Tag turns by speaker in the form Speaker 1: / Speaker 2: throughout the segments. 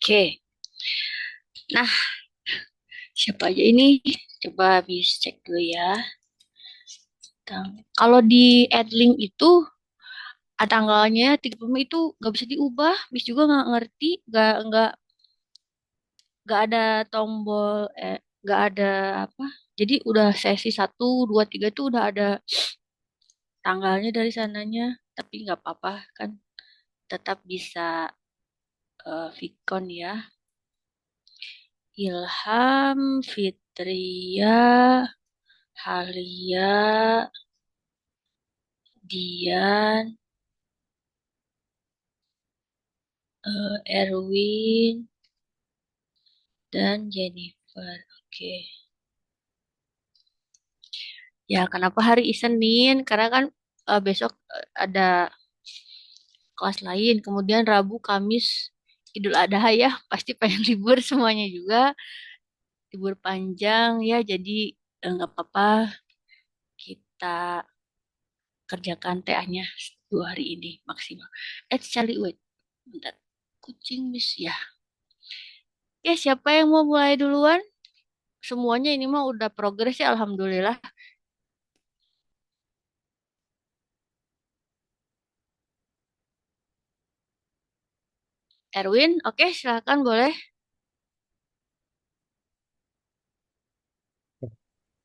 Speaker 1: Oke. Nah, siapa aja ini? Coba bis cek dulu ya. Kalau di Adlink itu tanggalnya 30 Mei itu nggak bisa diubah. Bis juga nggak ngerti, nggak ada tombol, nggak ada apa. Jadi udah sesi 1, 2, 3 tuh udah ada tanggalnya dari sananya. Tapi nggak apa-apa kan, tetap bisa Vicon ya. Ilham, Fitria, Halia, Dian, Erwin, dan Jennifer. Oke. Ya, kenapa hari Senin? Karena kan besok ada kelas lain. Kemudian Rabu, Kamis, Idul Adha ya. Pasti pengen libur semuanya juga. Libur panjang ya. Jadi nggak apa-apa. Kita kerjakan TA-nya 2 hari ini maksimal. Charlie, wait. Bentar. Kucing Miss ya. Ya, siapa yang mau mulai duluan? Semuanya ini mah udah progres ya, Alhamdulillah. Erwin, oke, silakan boleh.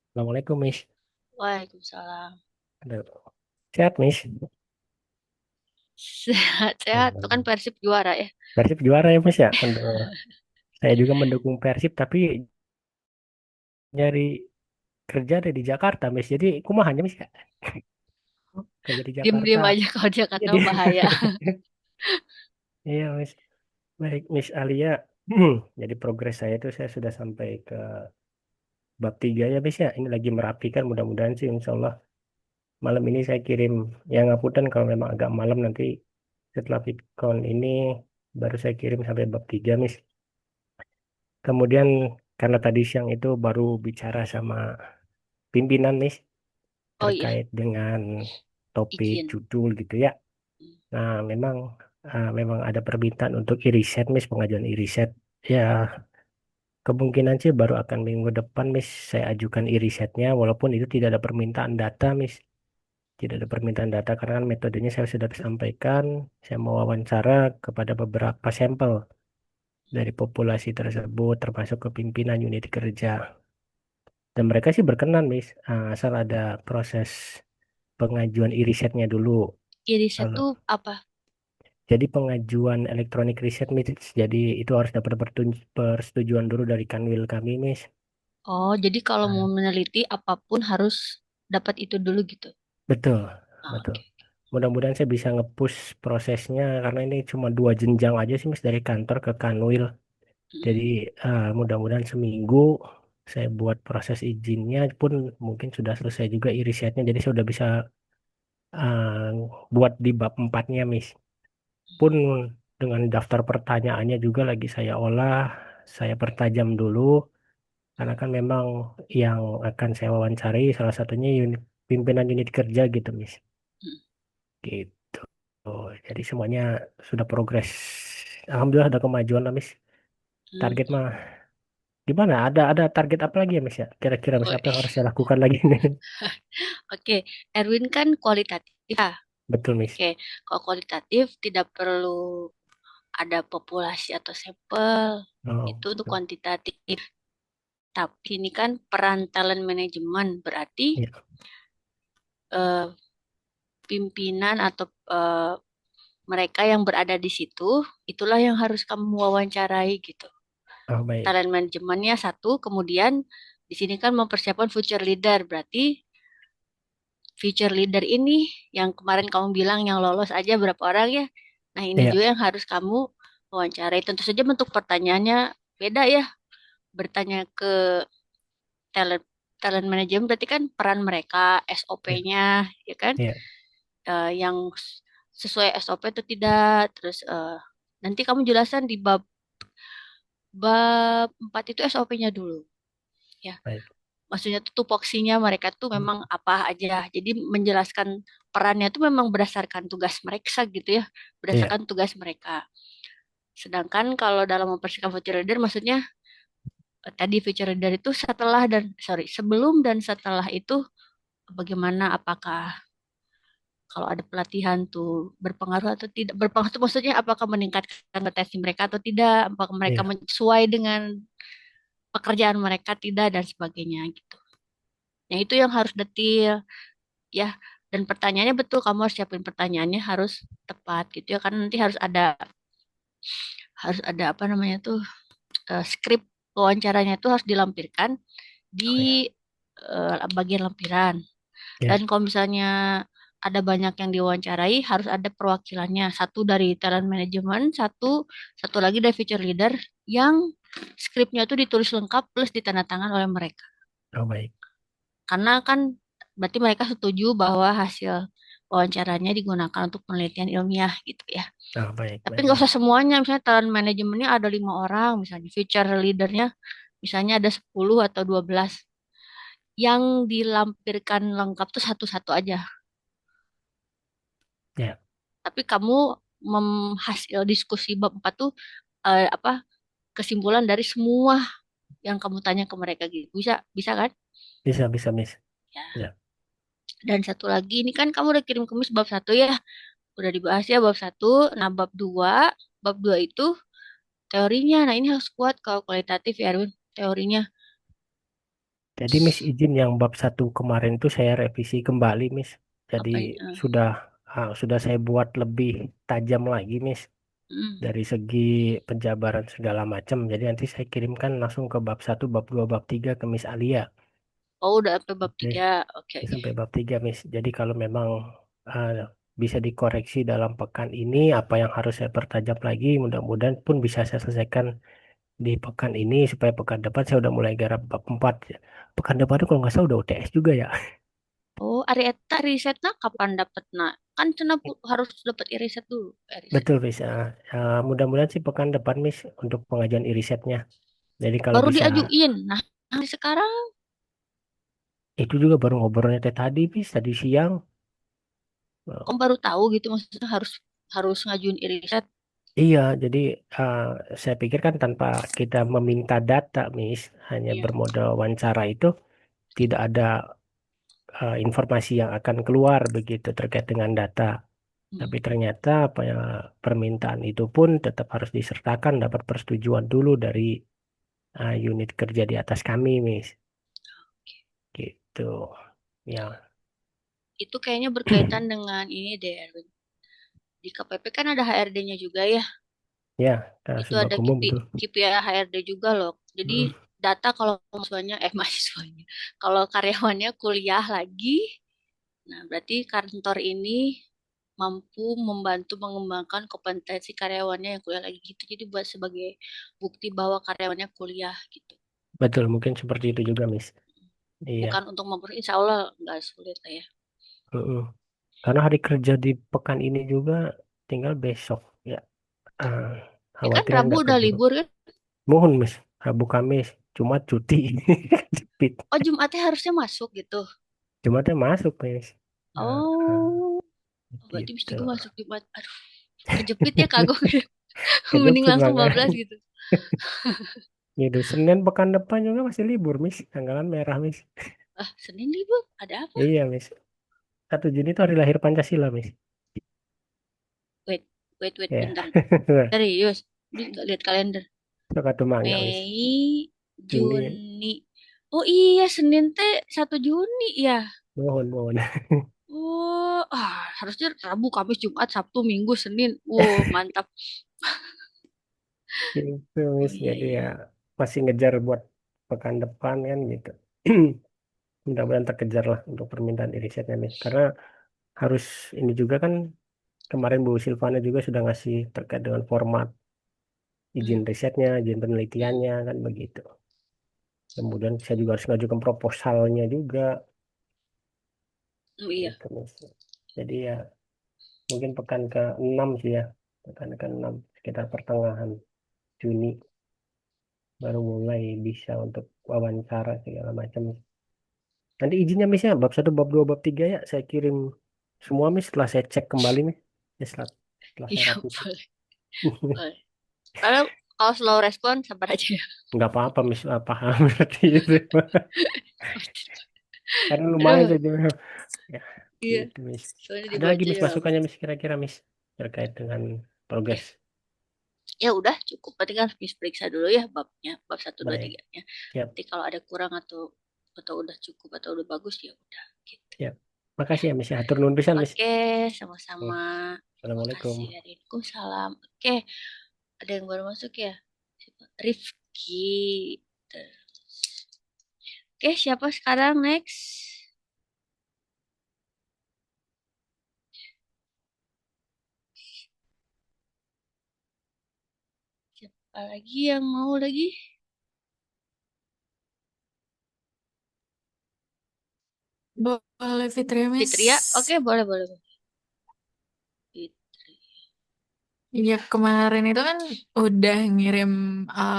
Speaker 2: Assalamualaikum, Miss.
Speaker 1: Waalaikumsalam.
Speaker 2: Aduh. Sehat, Miss.
Speaker 1: Sehat-sehat, itu kan
Speaker 2: Hmm.
Speaker 1: Persib juara ya.
Speaker 2: Persib juara ya, Miss ya. Aduh. Saya juga mendukung Persib, tapi nyari kerja ada di Jakarta, Miss. Jadi, kumahanya, Miss, ya. Kerja di Jakarta.
Speaker 1: Diem-diem aja kalau Jakarta
Speaker 2: Jadi,
Speaker 1: bahaya.
Speaker 2: iya, Miss. Baik, Miss Alia. Jadi, progres saya itu saya sudah sampai ke bab 3 ya, Miss, ya. Ini lagi merapikan, mudah-mudahan sih, insya Allah. Malam ini saya kirim yang ngapunten kalau memang agak malam nanti setelah Vicon ini baru saya kirim sampai bab 3, Miss. Kemudian karena tadi siang itu baru bicara sama pimpinan Miss
Speaker 1: Oh iya,
Speaker 2: terkait dengan topik
Speaker 1: izin.
Speaker 2: judul gitu ya. Nah, memang ada permintaan untuk iriset Miss, pengajuan iriset. Ya, kemungkinan sih baru akan minggu depan Miss saya ajukan irisetnya walaupun itu tidak ada permintaan data Miss. Tidak ada permintaan data karena kan metodenya saya sudah sampaikan. Saya mau wawancara kepada beberapa sampel dari populasi tersebut termasuk kepimpinan unit kerja. Dan mereka sih berkenan, Miss, asal ada proses pengajuan irisetnya dulu.
Speaker 1: Iriset
Speaker 2: Kalau
Speaker 1: tuh apa?
Speaker 2: jadi pengajuan elektronik riset, Miss, jadi itu harus dapat persetujuan dulu dari Kanwil kami, Miss.
Speaker 1: Oh, jadi kalau mau
Speaker 2: Nah,
Speaker 1: meneliti apapun harus dapat itu dulu gitu.
Speaker 2: betul,
Speaker 1: Ah,
Speaker 2: betul.
Speaker 1: oke.
Speaker 2: Mudah-mudahan saya bisa nge-push prosesnya karena ini cuma 2 jenjang aja sih, Miss, dari kantor ke Kanwil.
Speaker 1: Mm.
Speaker 2: Jadi mudah-mudahan seminggu saya buat proses izinnya pun mungkin sudah selesai juga irisetnya. Jadi saya udah bisa uh, buat di bab 4-nya, Miss. Pun dengan daftar pertanyaannya juga lagi saya olah, saya pertajam dulu, karena kan memang yang akan saya wawancari salah satunya pimpinan unit kerja gitu, Miss.
Speaker 1: Mm.
Speaker 2: Gitu. Jadi semuanya sudah progres. Alhamdulillah ada kemajuan lah, Miss.
Speaker 1: Mm.
Speaker 2: Target mah gimana? Ada target apa lagi ya, Miss ya? Kira-kira Miss
Speaker 1: Oh,
Speaker 2: apa yang harus saya lakukan lagi nih?
Speaker 1: oke, Erwin kan kualitatif ya.
Speaker 2: Betul, Miss.
Speaker 1: Oke, kalau kualitatif tidak perlu ada populasi atau sampel.
Speaker 2: Oh,
Speaker 1: Itu untuk
Speaker 2: betul.
Speaker 1: kuantitatif. Tapi ini kan peran talent management berarti
Speaker 2: Iya.
Speaker 1: eh, pimpinan atau mereka yang berada di situ, itulah yang harus kamu wawancarai gitu.
Speaker 2: Oh, baik.
Speaker 1: Talent manajemennya satu, kemudian di sini kan mempersiapkan future leader, berarti future leader ini yang kemarin kamu bilang yang lolos aja berapa orang ya. Nah, ini
Speaker 2: Iya,
Speaker 1: juga yang harus kamu wawancarai. Tentu saja bentuk pertanyaannya beda ya. Bertanya ke talent talent manajemen berarti kan peran mereka,
Speaker 2: iya,
Speaker 1: SOP-nya, ya kan?
Speaker 2: iya.
Speaker 1: Yang sesuai SOP itu tidak. Terus nanti kamu jelasan di bab bab 4 itu SOP-nya dulu, ya.
Speaker 2: Baik.
Speaker 1: Maksudnya tuh tupoksinya mereka tuh memang apa aja. Jadi menjelaskan perannya tuh memang berdasarkan tugas mereka gitu ya,
Speaker 2: Iya,
Speaker 1: berdasarkan tugas mereka. Sedangkan kalau dalam mempersiapkan future leader, maksudnya tadi future leader itu setelah dan sorry sebelum dan setelah itu bagaimana, apakah kalau ada pelatihan tuh berpengaruh atau tidak berpengaruh tuh maksudnya apakah meningkatkan kompetensi mereka atau tidak, apakah mereka
Speaker 2: Iya,
Speaker 1: sesuai dengan pekerjaan mereka tidak dan sebagainya gitu. Yang itu yang harus detil ya, dan pertanyaannya betul, kamu harus siapin pertanyaannya harus tepat gitu ya, karena nanti harus ada apa namanya tuh, skrip wawancaranya itu harus dilampirkan di
Speaker 2: oh ya,
Speaker 1: bagian lampiran. Dan
Speaker 2: ya,
Speaker 1: kalau misalnya ada banyak yang diwawancarai, harus ada perwakilannya. Satu dari talent management, satu satu lagi dari feature leader yang skripnya itu ditulis lengkap plus ditandatangan oleh mereka.
Speaker 2: oh baik,
Speaker 1: Karena kan berarti mereka setuju bahwa hasil wawancaranya digunakan untuk penelitian ilmiah gitu ya.
Speaker 2: oh baik,
Speaker 1: Tapi
Speaker 2: baik,
Speaker 1: nggak
Speaker 2: baik.
Speaker 1: usah semuanya, misalnya talent manajemennya ada 5 orang, misalnya feature leadernya misalnya ada 10 atau 12. Yang dilampirkan lengkap tuh satu-satu aja.
Speaker 2: Ya,
Speaker 1: Tapi kamu hasil diskusi bab 4 tuh apa kesimpulan dari semua yang kamu tanya ke mereka gitu. Bisa, bisa kan?
Speaker 2: bisa, bisa, Miss.
Speaker 1: Ya.
Speaker 2: Ya,
Speaker 1: Dan satu lagi ini kan kamu udah kirim ke Miss bab 1 ya. Udah dibahas ya bab 1. Nah, bab 2 itu teorinya. Nah, ini harus kuat kalau kualitatif ya, Arwin. Teorinya
Speaker 2: jadi Miss izin yang bab satu kemarin itu saya revisi kembali, Miss. Jadi
Speaker 1: apa
Speaker 2: sudah sudah saya buat lebih tajam lagi, Miss.
Speaker 1: mm.
Speaker 2: Dari segi penjabaran segala macam. Jadi nanti saya kirimkan langsung ke bab satu, bab 2, bab 3 ke Miss Alia.
Speaker 1: Oh, udah sampai bab
Speaker 2: Oke,
Speaker 1: 3. Oke,
Speaker 2: ya,
Speaker 1: oke.
Speaker 2: sampai bab 3, Miss. Jadi kalau memang uh, bisa dikoreksi dalam pekan ini, apa yang harus saya pertajam lagi, mudah-mudahan pun bisa saya selesaikan di pekan ini, supaya pekan depan saya udah mulai garap bab 4. Pekan depan itu kalau nggak salah udah UTS juga ya.
Speaker 1: Oh, Ari eta risetnya kapan dapet nak? Kan cenah harus dapat riset dulu, riset.
Speaker 2: Betul, Miss. Mudah-mudahan sih pekan depan, Miss, untuk pengajuan irisetnya. Jadi kalau
Speaker 1: Baru
Speaker 2: bisa,
Speaker 1: diajuin. Nah, sekarang
Speaker 2: itu juga baru ngobrolnya tadi, Miss, tadi siang.
Speaker 1: kamu baru tahu gitu maksudnya harus harus ngajuin riset.
Speaker 2: Iya, jadi uh, saya pikir kan tanpa kita meminta data, Miss, hanya
Speaker 1: Iya.
Speaker 2: bermodal wawancara itu tidak ada informasi yang akan keluar begitu terkait dengan data. Tapi
Speaker 1: Hmm.
Speaker 2: ternyata apa ya, permintaan itu pun tetap harus disertakan dapat persetujuan dulu dari unit kerja di atas kami, Miss. Gitu. Ya,
Speaker 1: Itu kayaknya berkaitan dengan ini deh, Erwin. Di KPP kan ada HRD-nya juga ya.
Speaker 2: ya,
Speaker 1: Itu
Speaker 2: sudah
Speaker 1: ada
Speaker 2: umum betul.
Speaker 1: KPI HRD juga loh. Jadi
Speaker 2: Mm,
Speaker 1: data kalau mahasiswanya, mahasiswanya, kalau karyawannya kuliah lagi, nah berarti kantor ini mampu membantu mengembangkan kompetensi karyawannya yang kuliah lagi gitu. Jadi buat sebagai bukti bahwa karyawannya kuliah gitu.
Speaker 2: betul, mungkin seperti itu juga, Miss. Iya.
Speaker 1: Bukan untuk insya Allah nggak sulit lah ya.
Speaker 2: Mm-mm. Karena hari kerja di pekan ini juga tinggal besok. Ya, ah,
Speaker 1: Ya kan
Speaker 2: khawatirnya
Speaker 1: Rabu
Speaker 2: nggak
Speaker 1: udah
Speaker 2: keburu.
Speaker 1: libur kan.
Speaker 2: Mohon, Miss. Rabu Kamis, Jumat cuti. Jepit.
Speaker 1: Oh Jumatnya harusnya masuk gitu.
Speaker 2: Jumatnya masuk, Miss.
Speaker 1: Oh, berarti bisa
Speaker 2: Gitu.
Speaker 1: juga masuk Jumat. Aduh, kejepit ya kagok. Mending
Speaker 2: Kejepit
Speaker 1: langsung
Speaker 2: banget.
Speaker 1: 12 gitu.
Speaker 2: Gitu. Senin pekan depan juga masih libur, Miss. Tanggalan merah, Miss.
Speaker 1: Ah, Senin libur. Ada apa?
Speaker 2: Iya, Miss. 1 Juni itu hari lahir Pancasila, Miss.
Speaker 1: Wait, wait,
Speaker 2: Ya.
Speaker 1: bentar. Serius, ini nggak lihat kalender.
Speaker 2: Sok atuh mangga, Miss.
Speaker 1: Mei,
Speaker 2: Juni.
Speaker 1: Juni. Oh iya, Senin teh 1 Juni ya.
Speaker 2: Mohon, mohon.
Speaker 1: Oh, harusnya Rabu, Kamis, Jumat, Sabtu, Minggu, Senin. Oh, mantap.
Speaker 2: Gitu,
Speaker 1: Oh
Speaker 2: Miss.
Speaker 1: iya,
Speaker 2: Jadi
Speaker 1: iya.
Speaker 2: ya masih ngejar buat pekan depan kan gitu. Mudah-mudahan terkejar lah untuk permintaan irisetnya, Miss. Karena harus ini juga kan, kemarin Bu Silvana juga sudah ngasih terkait dengan format izin
Speaker 1: Hmm,
Speaker 2: risetnya, izin
Speaker 1: hmm,
Speaker 2: penelitiannya kan begitu. Kemudian saya juga harus ngajukan proposalnya juga
Speaker 1: iya.
Speaker 2: gitu, Miss. Jadi ya mungkin pekan ke-6 sih ya. Pekan ke-6 sekitar pertengahan Juni baru mulai bisa untuk wawancara segala macam. Nanti izinnya Miss ya, bab satu, bab 2, bab 3 ya, saya kirim semua Miss setelah saya cek kembali Miss. Ya, setelah saya
Speaker 1: Iya,
Speaker 2: revisi.
Speaker 1: boleh, boleh. Kalau kalau slow respon sabar aja ya.
Speaker 2: Nggak apa-apa, Miss. Paham berarti itu. Karena lumayan
Speaker 1: Aduh,
Speaker 2: saja. Ya,
Speaker 1: iya.
Speaker 2: gitu, Miss.
Speaker 1: Soalnya
Speaker 2: Ada lagi,
Speaker 1: dibaca
Speaker 2: Miss,
Speaker 1: lama.
Speaker 2: masukannya, Miss, kira-kira, Miss, terkait dengan
Speaker 1: Oke.
Speaker 2: progres.
Speaker 1: Ya udah cukup. Berarti kan harus periksa dulu ya babnya, bab satu 2
Speaker 2: Baik,
Speaker 1: 3-nya.
Speaker 2: siap,
Speaker 1: Nanti kalau ada kurang atau udah cukup atau udah bagus ya udah gitu.
Speaker 2: siap.
Speaker 1: Ya.
Speaker 2: Makasih ya, Miss. Ya. Hatur nuhun pisan, Miss.
Speaker 1: Oke, sama-sama.
Speaker 2: Hmm. Assalamualaikum.
Speaker 1: Makasih Waalaikumsalam. Oke, ada yang baru masuk ya? Siapa? Rifki. Oke, siapa sekarang next? Siapa lagi yang mau lagi?
Speaker 3: Boleh Fitri, Miss.
Speaker 1: Fitria? Oke, boleh, boleh, boleh. Fitri.
Speaker 3: Iya, kemarin itu kan udah ngirim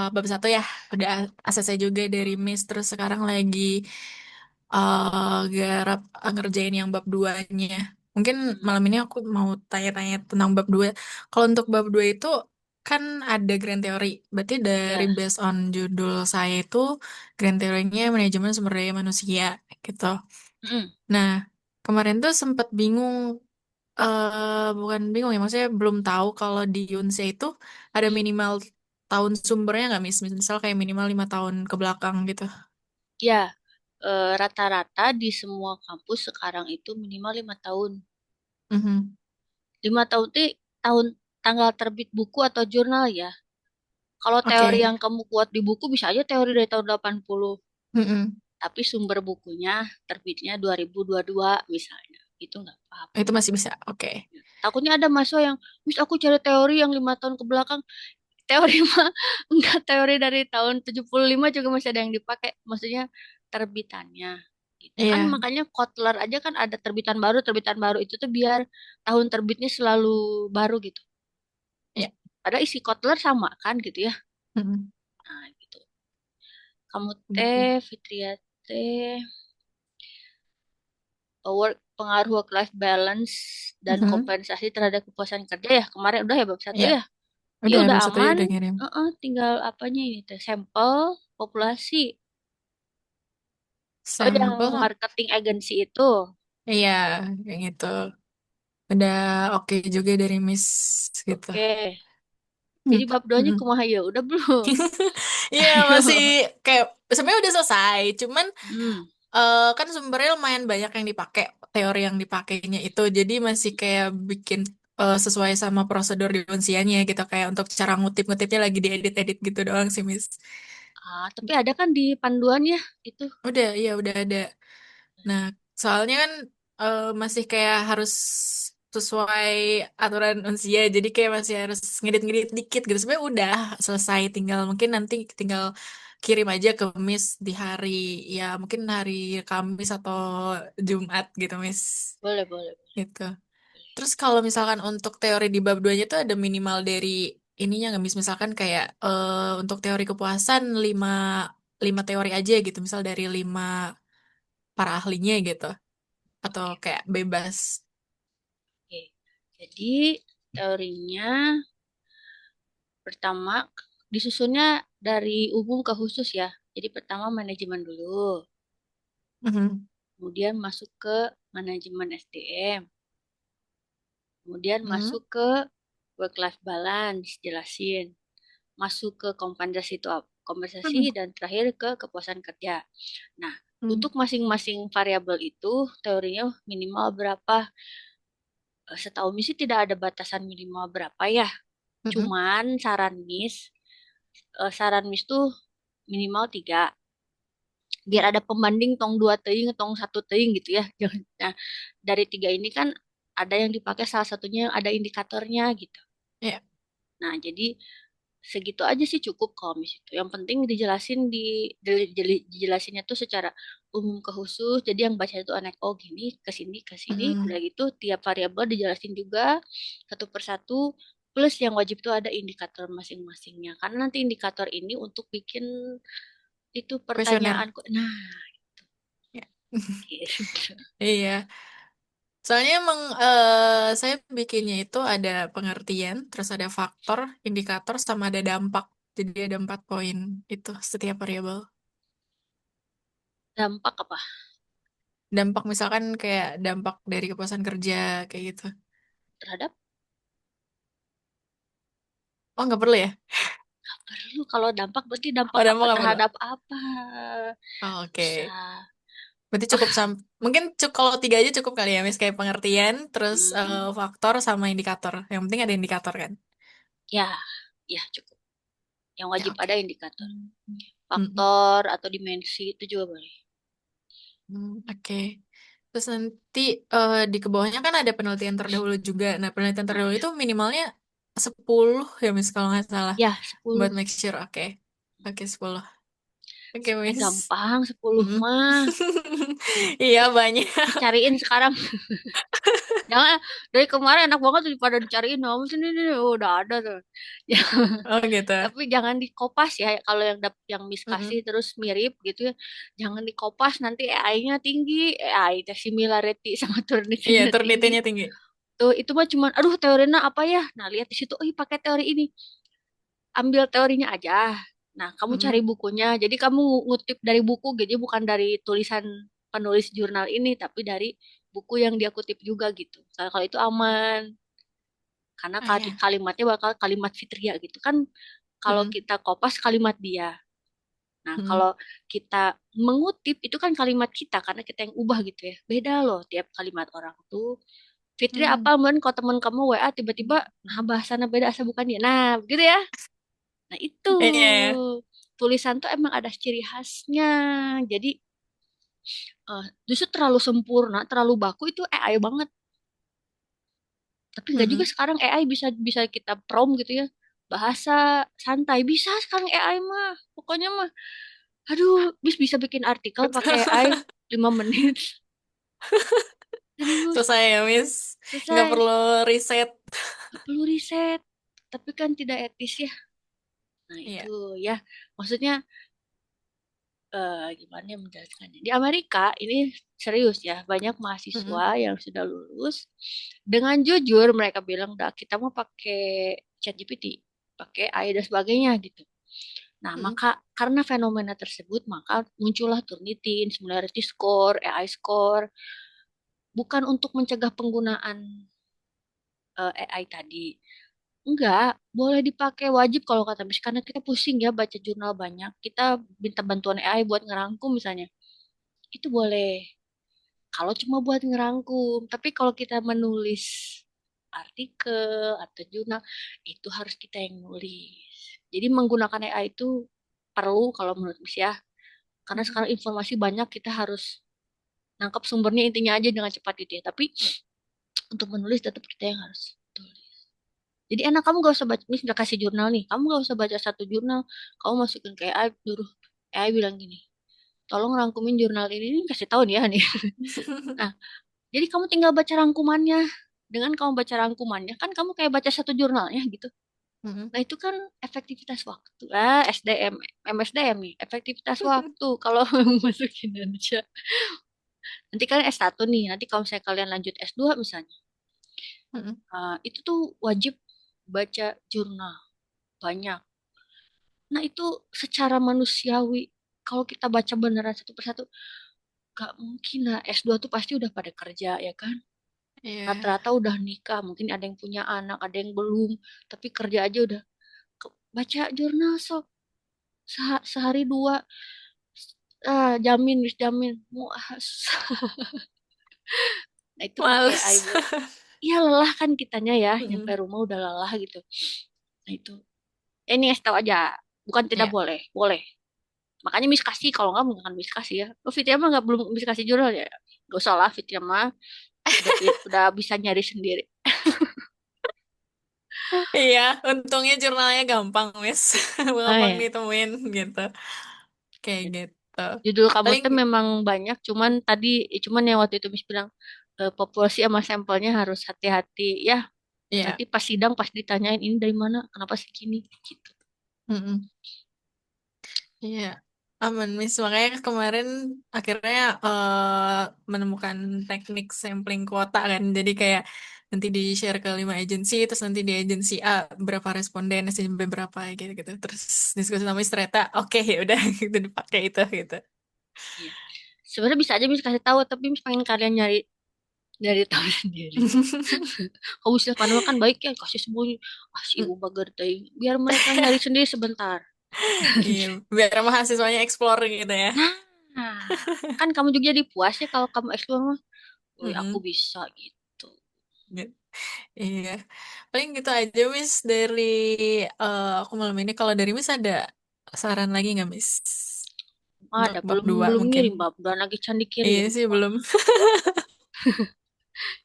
Speaker 3: bab satu ya. Udah ACC juga dari Miss. Terus sekarang lagi garap ngerjain yang bab duanya. Mungkin
Speaker 1: Hmm.
Speaker 3: malam ini aku mau tanya-tanya tentang bab dua. Kalau untuk bab dua itu kan ada grand theory. Berarti dari
Speaker 1: Ya.
Speaker 3: based on judul saya itu grand theory-nya manajemen sumber daya manusia gitu.
Speaker 1: Hmm.
Speaker 3: Nah, kemarin tuh sempat bingung, bukan bingung ya, maksudnya belum tahu kalau di Yunse itu ada minimal tahun sumbernya nggak, Misal kayak minimal 5 tahun ke belakang gitu.
Speaker 1: Ya, rata-rata di semua kampus sekarang itu minimal 5 tahun.
Speaker 3: Mhm.
Speaker 1: 5 tahun itu tahun tanggal terbit buku atau jurnal ya. Kalau teori
Speaker 3: Oke.
Speaker 1: yang kamu kuat di buku bisa aja teori dari tahun 80.
Speaker 3: Mhm.
Speaker 1: Tapi sumber bukunya terbitnya 2022 misalnya. Itu nggak apa-apa.
Speaker 3: Itu masih bisa. Oke.
Speaker 1: Takutnya ada mahasiswa yang, Miss aku cari teori yang 5 tahun ke belakang. Teori mah enggak, teori dari tahun 75 juga masih ada yang dipakai. Maksudnya terbitannya. Gitu. Kan
Speaker 3: Iya.
Speaker 1: makanya Kotler aja kan ada terbitan baru itu tuh biar tahun terbitnya selalu baru gitu.
Speaker 3: Iya.
Speaker 1: Ada isi Kotler sama kan gitu ya.
Speaker 3: Mhm.
Speaker 1: Nah gitu. Kamu
Speaker 3: Gitu.
Speaker 1: teh, Fitria teh, pengaruh work life balance dan
Speaker 3: Mhm.
Speaker 1: kompensasi terhadap kepuasan kerja ya. Kemarin udah ya bab satu
Speaker 3: Iya.
Speaker 1: ya. Ya
Speaker 3: Udah
Speaker 1: udah
Speaker 3: bab satu ya
Speaker 1: aman.
Speaker 3: udah ngirim.
Speaker 1: Tinggal apanya ini teh sampel populasi. Oh, yang
Speaker 3: Sampel.
Speaker 1: marketing agency itu.
Speaker 3: Iya, kayak gitu. Udah oke juga dari Miss gitu.
Speaker 1: Oke.
Speaker 3: Hmm.
Speaker 1: Jadi bab 2-nya
Speaker 3: Mhm.
Speaker 1: kumaha ya? Udah belum?
Speaker 3: Iya masih
Speaker 1: Ayo.
Speaker 3: kayak sebenarnya udah selesai, cuman
Speaker 1: Hmm.
Speaker 3: kan sumbernya lumayan banyak yang dipakai, teori yang dipakainya itu, jadi masih kayak bikin sesuai sama prosedur di unsianya gitu, kayak untuk cara ngutip-ngutipnya lagi diedit-edit gitu doang sih, Miss.
Speaker 1: Tapi ada kan di panduannya itu.
Speaker 3: Udah, iya udah ada. Nah, soalnya kan masih kayak harus sesuai aturan unsia, jadi kayak masih harus ngedit-ngedit dikit gitu. Sebenarnya udah selesai, tinggal mungkin nanti tinggal kirim aja ke Miss di hari, ya mungkin hari Kamis atau Jumat gitu, Miss.
Speaker 1: Boleh, boleh.
Speaker 3: Gitu. Terus kalau misalkan untuk teori di bab 2-nya itu ada minimal dari ininya nggak, Miss? Misalkan kayak untuk teori kepuasan lima teori aja gitu, misal dari 5 para ahlinya gitu, atau
Speaker 1: Oke,
Speaker 3: kayak bebas.
Speaker 1: oke. Jadi teorinya pertama disusunnya dari umum ke khusus ya. Jadi pertama manajemen dulu,
Speaker 3: Mhm.
Speaker 1: kemudian masuk ke manajemen SDM, kemudian
Speaker 3: Mhm.
Speaker 1: masuk ke work life balance, jelasin. Masuk ke kompensasi itu kompensasi
Speaker 3: Mhm.
Speaker 1: dan terakhir ke kepuasan kerja. Nah,
Speaker 3: Mhm.
Speaker 1: untuk masing-masing variabel itu teorinya minimal berapa? Setahu Miss sih tidak ada batasan minimal berapa ya.
Speaker 3: Mhm.
Speaker 1: Cuman saran Miss tuh minimal 3. Biar ada pembanding tong dua teing, tong satu teing gitu ya. Nah, dari 3 ini kan ada yang dipakai salah satunya yang ada indikatornya gitu.
Speaker 3: Ya.
Speaker 1: Nah, jadi segitu aja sih cukup kalau mis itu. Yang penting dijelasinnya tuh secara umum ke khusus. Jadi yang baca itu anak oh gini ke sini, udah
Speaker 3: Mhm.
Speaker 1: gitu tiap variabel dijelasin juga satu persatu. Plus yang wajib tuh ada indikator masing-masingnya. Karena nanti indikator ini untuk bikin itu
Speaker 3: Kuesioner.
Speaker 1: pertanyaan. Nah,
Speaker 3: Ya.
Speaker 1: gitu.
Speaker 3: Iya. Soalnya emang saya bikinnya itu ada pengertian, terus ada faktor, indikator, sama ada dampak. Jadi ada 4 poin itu setiap variabel.
Speaker 1: Dampak apa?
Speaker 3: Dampak misalkan kayak dampak dari kepuasan kerja kayak gitu.
Speaker 1: Terhadap?
Speaker 3: Oh, nggak perlu ya?
Speaker 1: Perlu kalau dampak berarti dampak
Speaker 3: Oh,
Speaker 1: apa
Speaker 3: dampak apa tuh?
Speaker 1: terhadap apa?
Speaker 3: Oh,
Speaker 1: Bisa.
Speaker 3: oke. Berarti cukup mungkin kalau 3 aja cukup kali ya, Miss, kayak pengertian, terus
Speaker 1: Hmm,
Speaker 3: faktor sama indikator. Yang penting ada indikator kan?
Speaker 1: ya, ya cukup. Yang
Speaker 3: Ya,
Speaker 1: wajib ada
Speaker 3: oke.
Speaker 1: indikator.
Speaker 3: Mm-mm.
Speaker 1: Faktor atau dimensi itu juga boleh.
Speaker 3: Oke. Terus nanti di ke bawahnya kan ada penelitian terdahulu juga. Nah, penelitian
Speaker 1: Nah
Speaker 3: terdahulu
Speaker 1: ya,
Speaker 3: itu minimalnya 10 ya, Miss, kalau nggak salah.
Speaker 1: ya 10.
Speaker 3: Buat make sure, oke. Oke, 10. Oke,
Speaker 1: Sebenarnya
Speaker 3: Miss.
Speaker 1: gampang 10
Speaker 3: Mm-mm.
Speaker 1: mah.
Speaker 3: Iya, banyak.
Speaker 1: Dicariin sekarang. Jangan dari kemarin enak banget tuh pada dicariin. Kamu sini nih oh, udah ada tuh. Ya,
Speaker 3: Oh, gitu.
Speaker 1: tapi jangan dikopas ya. Kalau yang Miss kasih
Speaker 3: Mm-mm.
Speaker 1: terus mirip gitu ya. Jangan dikopas nanti AI-nya tinggi. AI itu similarity sama
Speaker 3: Iya,
Speaker 1: Turnitin-nya tinggi.
Speaker 3: ternitinya tinggi.
Speaker 1: Tuh itu mah cuman aduh teorinya apa ya? Nah, lihat di situ, oh iya, pakai teori ini. Ambil teorinya aja. Nah, kamu cari
Speaker 3: Mm-mm.
Speaker 1: bukunya. Jadi kamu ngutip dari buku, jadi bukan dari tulisan penulis jurnal ini, tapi dari buku yang dia kutip juga gitu. Kalau itu aman, karena
Speaker 3: Ah, ya.
Speaker 1: kalimatnya bakal kalimat Fitria gitu kan. Kalau
Speaker 3: Mm-mm.
Speaker 1: kita kopas kalimat dia. Nah,
Speaker 3: Mm-mm.
Speaker 1: kalau kita mengutip itu kan kalimat kita karena kita yang ubah gitu ya. Beda loh tiap kalimat orang tuh. Fitri apa
Speaker 3: Mm.
Speaker 1: men kalau temen kamu WA tiba-tiba nah bahasanya beda asa bukan dia. Nah, begitu ya. Nah, itu
Speaker 3: Iya, ya.
Speaker 1: tulisan tuh emang ada ciri khasnya. Jadi justru terlalu sempurna, terlalu baku itu AI banget. Tapi nggak juga
Speaker 3: Mm-mm.
Speaker 1: sekarang AI bisa bisa kita prompt gitu ya. Bahasa santai bisa sekarang AI mah. Pokoknya mah, aduh, bisa bikin artikel pakai AI 5 menit. Serius,
Speaker 3: Selesai ya, Miss. Nggak
Speaker 1: selesai.
Speaker 3: perlu riset.
Speaker 1: Nggak perlu riset. Tapi kan tidak etis ya. Nah itu
Speaker 3: Iya.
Speaker 1: ya, maksudnya gimana ya menjelaskannya. Di Amerika ini serius ya, banyak mahasiswa
Speaker 3: Mm-mm.
Speaker 1: yang sudah lulus dengan jujur mereka bilang, "Dah, kita mau pakai ChatGPT, pakai AI dan sebagainya gitu." Nah,
Speaker 3: Mm-mm.
Speaker 1: maka karena fenomena tersebut, maka muncullah Turnitin, Similarity Score, AI Score, bukan untuk mencegah penggunaan AI tadi. Enggak, boleh dipakai wajib kalau kata Miss, karena kita pusing ya baca jurnal banyak. Kita minta bantuan AI buat ngerangkum misalnya. Itu boleh. Kalau cuma buat ngerangkum, tapi kalau kita menulis artikel atau jurnal, itu harus kita yang nulis. Jadi menggunakan AI itu perlu kalau menurut Miss ya. Karena
Speaker 3: Mm-mm.
Speaker 1: sekarang informasi banyak, kita harus nangkap sumbernya intinya aja dengan cepat gitu ya. Tapi untuk menulis tetap kita yang harus tulis. Jadi enak kamu gak usah baca, Miss udah kasih jurnal nih, kamu gak usah baca satu jurnal, kamu masukin ke AI, dulu AI bilang gini, tolong rangkumin jurnal ini kasih tahu nih ya nih. Nah, jadi kamu tinggal baca rangkumannya. Dengan kamu baca rangkumannya, kan kamu kayak baca satu jurnalnya gitu.
Speaker 3: Mm-mm.
Speaker 1: Nah, itu kan efektivitas waktu. SDM, MSDM nih, efektivitas waktu. Kalau masuk Indonesia. Nanti kalian S1 nih, nanti kalau misalnya kalian lanjut S2 misalnya,
Speaker 3: Mm-mm.
Speaker 1: itu tuh wajib baca jurnal banyak. Nah, itu secara manusiawi. Kalau kita baca beneran satu persatu, gak mungkin lah. S2 tuh pasti udah pada kerja, ya kan?
Speaker 3: Iya.
Speaker 1: Rata-rata udah nikah, mungkin ada yang punya anak, ada yang belum, tapi kerja aja udah baca jurnal sok sehari dua jamin wis jamin muas. Nah itu pakai AI
Speaker 3: Males.
Speaker 1: buat iya lelah kan kitanya ya nyampe
Speaker 3: Mm-mm.
Speaker 1: rumah udah lelah gitu. Nah itu ini tahu aja bukan tidak
Speaker 3: Iya.
Speaker 1: boleh boleh makanya Miss kasih kalau nggak menggunakan Miss kasih ya lo Fitria mah nggak belum Miss kasih jurnal ya gak usah lah Fitria mah udah bisa nyari sendiri.
Speaker 3: Iya, untungnya jurnalnya gampang, Miss.
Speaker 1: Ah
Speaker 3: Gampang
Speaker 1: ya
Speaker 3: ditemuin gitu. Kayak gitu.
Speaker 1: judul kamu
Speaker 3: Paling
Speaker 1: tuh memang banyak, cuman tadi, cuman yang waktu itu Miss bilang populasi sama sampelnya harus hati-hati ya.
Speaker 3: ya.
Speaker 1: Nanti pas sidang pas ditanyain ini dari mana, kenapa segini, gitu.
Speaker 3: Mm-mm. Iya. aman, Miss. Makanya kemarin akhirnya menemukan teknik sampling kuota kan. Jadi kayak nanti di-share ke 5 agensi, terus nanti di agensi A berapa responden, SMB berapa gitu-gitu. Terus diskusi sama Miss ternyata, oke ya udah gitu dipakai itu gitu.
Speaker 1: Iya. Sebenarnya bisa aja Miss kasih tahu, tapi Miss pengen kalian nyari dari tahu sendiri. Kalau misalnya panel kan baik ya kasih sembunyi. Ah si ibu bager teh. Biar mereka nyari sendiri sebentar.
Speaker 3: Iya, biar mahasiswanya explore gitu ya.
Speaker 1: Nah, kan kamu juga jadi puas ya kalau kamu explore mah. Wih, aku
Speaker 3: Mm-mm.
Speaker 1: bisa gitu.
Speaker 3: Gitu. Iya, paling gitu aja Miss dari aku malam ini. Kalau dari Miss ada saran lagi nggak Miss?
Speaker 1: Ah,
Speaker 3: Untuk
Speaker 1: ada
Speaker 3: bab
Speaker 1: belum
Speaker 3: 2
Speaker 1: belum
Speaker 3: mungkin.
Speaker 1: ngirim bab dan lagi can
Speaker 3: Iya
Speaker 1: dikirim.
Speaker 3: sih
Speaker 1: Wah,
Speaker 3: belum.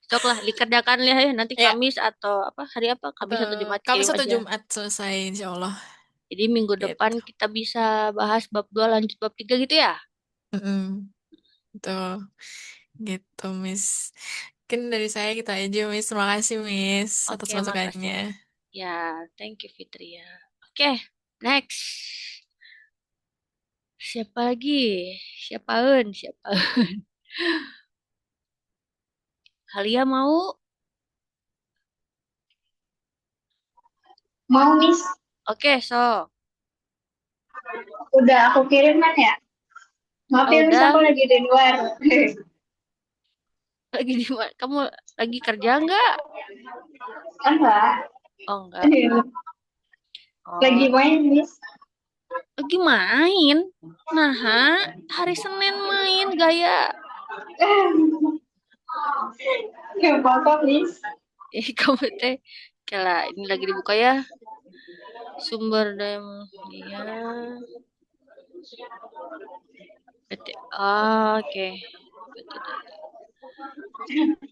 Speaker 1: cok lah dikerjakan ya nanti
Speaker 3: Ya,
Speaker 1: Kamis atau apa hari apa Kamis atau Jumat
Speaker 3: Kamis
Speaker 1: kirim
Speaker 3: atau
Speaker 1: aja.
Speaker 3: Jumat selesai insya Allah.
Speaker 1: Jadi minggu depan
Speaker 3: Gitu.
Speaker 1: kita bisa bahas bab 2 lanjut bab 3 gitu ya.
Speaker 3: Mm-mm. Tuh, gitu Miss. Mungkin dari saya kita aja Miss. Terima kasih Miss atas
Speaker 1: Oke,
Speaker 3: masukannya.
Speaker 1: makasih. Ya, thank you Fitria. Oke, next. Siapa lagi? Siapaun? Siapa? Halia mau?
Speaker 4: Mau, Miss?
Speaker 1: Oke, so.
Speaker 4: Udah aku kirim kan ya? Maaf
Speaker 1: Oh,
Speaker 4: ya, Miss, aku
Speaker 1: udah.
Speaker 4: lagi di luar.
Speaker 1: Lagi di mana? Kamu lagi kerja nggak?
Speaker 4: Enggak.
Speaker 1: Oh, enggak.
Speaker 4: Lagi
Speaker 1: Oh,
Speaker 4: main, Miss.
Speaker 1: lagi main. Nah, ha? Hari Senin main gaya.
Speaker 4: Gak apa-apa, Miss.
Speaker 1: Kamu teh. Oke lah, ini lagi dibuka ya. Sumber daya manusia. PT. Ah, oke. PT data.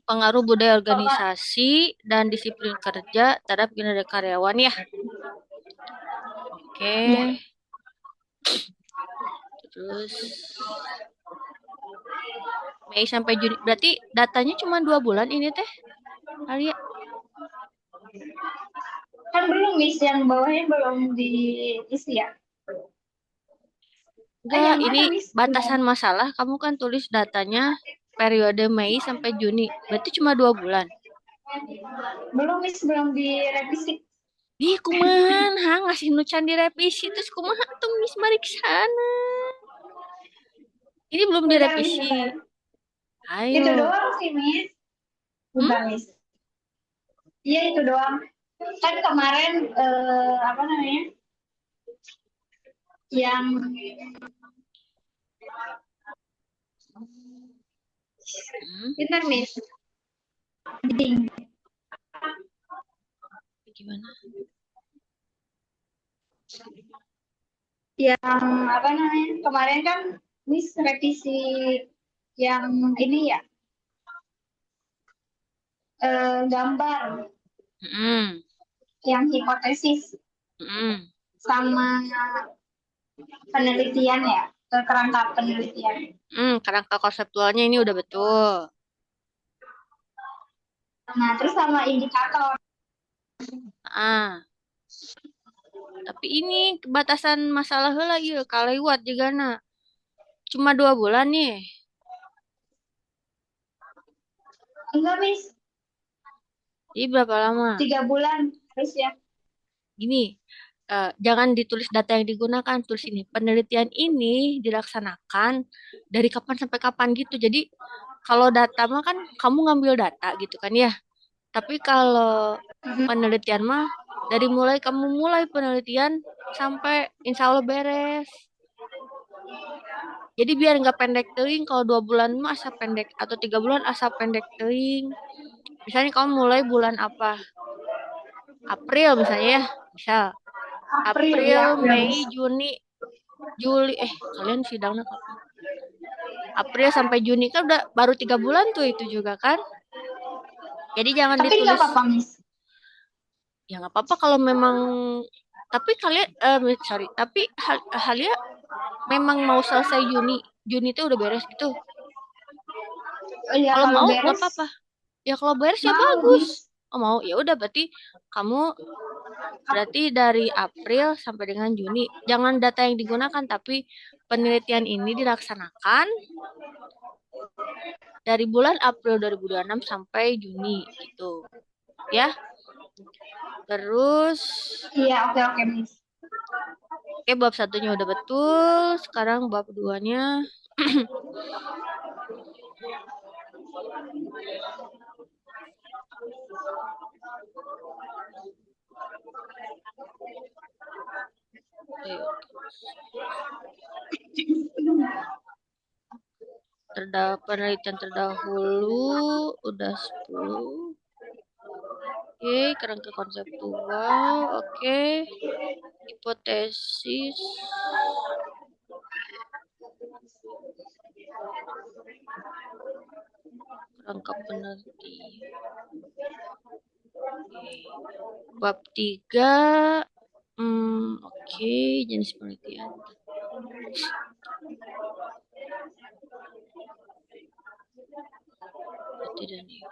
Speaker 1: Pengaruh budaya organisasi dan disiplin kerja terhadap kinerja karyawan ya. Oke.
Speaker 4: Ya.
Speaker 1: Terus Mei sampai Juni. Berarti datanya cuma 2 bulan ini teh, Alia?
Speaker 4: Kan belum, Miss. Yang bawahnya belum diisi ya?
Speaker 1: Enggak,
Speaker 4: Yang
Speaker 1: ini
Speaker 4: mana, Miss?
Speaker 1: batasan
Speaker 4: Belum.
Speaker 1: masalah. Kamu kan tulis datanya periode Mei sampai Juni. Berarti cuma 2 bulan.
Speaker 4: Belum, Miss. Belum direvisi.
Speaker 1: Ih, kumaha ngasih nucan direvisi terus kumaha tuh Miss balik sana. Ini belum
Speaker 4: Bentar, Miss.
Speaker 1: direvisi.
Speaker 4: Bentar. Itu
Speaker 1: Ayo.
Speaker 4: doang sih, Miss.
Speaker 1: Hmm?
Speaker 4: Bentar, Miss. Iya, itu doang. Kan kemarin, apa namanya? Yang
Speaker 1: Hmm?
Speaker 4: bentar, Miss. Ding.
Speaker 1: Gimana?
Speaker 4: Yang apa namanya? Kemarin kan Miss revisi yang ini ya, gambar
Speaker 1: Hmm.
Speaker 4: yang hipotesis
Speaker 1: Hmm.
Speaker 4: sama penelitian ya, kerangka penelitian.
Speaker 1: Kerangka konseptualnya ini udah betul.
Speaker 4: Nah, terus sama indikator.
Speaker 1: Ah, tapi ini batasan masalah heula ieu kalewat juga cuma 2 bulan nih.
Speaker 4: Enggak, Miss,
Speaker 1: Jadi berapa lama?
Speaker 4: 3 bulan terus ya.
Speaker 1: Gini, jangan ditulis data yang digunakan, tulis ini. Penelitian ini dilaksanakan dari kapan sampai kapan gitu. Jadi kalau data mah kan kamu ngambil data gitu kan ya. Tapi kalau
Speaker 4: Mhm.
Speaker 1: penelitian mah dari mulai kamu mulai penelitian sampai insya Allah beres. Jadi biar nggak pendek teuing, kalau 2 bulan mah asa pendek atau 3 bulan asa pendek teuing. Misalnya kamu mulai bulan apa? April misalnya ya, misal
Speaker 4: April
Speaker 1: April,
Speaker 4: ya, April,
Speaker 1: Mei,
Speaker 4: Miss.
Speaker 1: Juni, Juli. Kalian sidangnya kapan? April sampai Juni kan udah baru 3 bulan tuh itu juga kan. Jadi jangan
Speaker 4: Tapi nggak
Speaker 1: ditulis.
Speaker 4: apa-apa, Miss.
Speaker 1: Ya nggak apa-apa kalau memang. Tapi kalian, sorry. Tapi Halia memang mau selesai Juni. Juni itu udah beres gitu.
Speaker 4: Oh iya,
Speaker 1: Kalau
Speaker 4: kalau
Speaker 1: mau nggak
Speaker 4: beres
Speaker 1: apa-apa. Ya kalau beres ya
Speaker 4: mau,
Speaker 1: bagus.
Speaker 4: Miss.
Speaker 1: Oh mau, ya udah kamu berarti dari April sampai dengan Juni. Jangan data yang digunakan tapi penelitian ini dilaksanakan dari bulan April 2026 sampai Juni gitu. Ya. Terus
Speaker 4: Iya, oke Miss.
Speaker 1: oke, bab satunya udah betul. Sekarang bab duanya. Penelitian terdahulu udah 10. Oke, kerangka konseptual. Oke. Hipotesis. Kerangka penelitian. Bab 3. Oke, jenis penelitian. Tidak nih.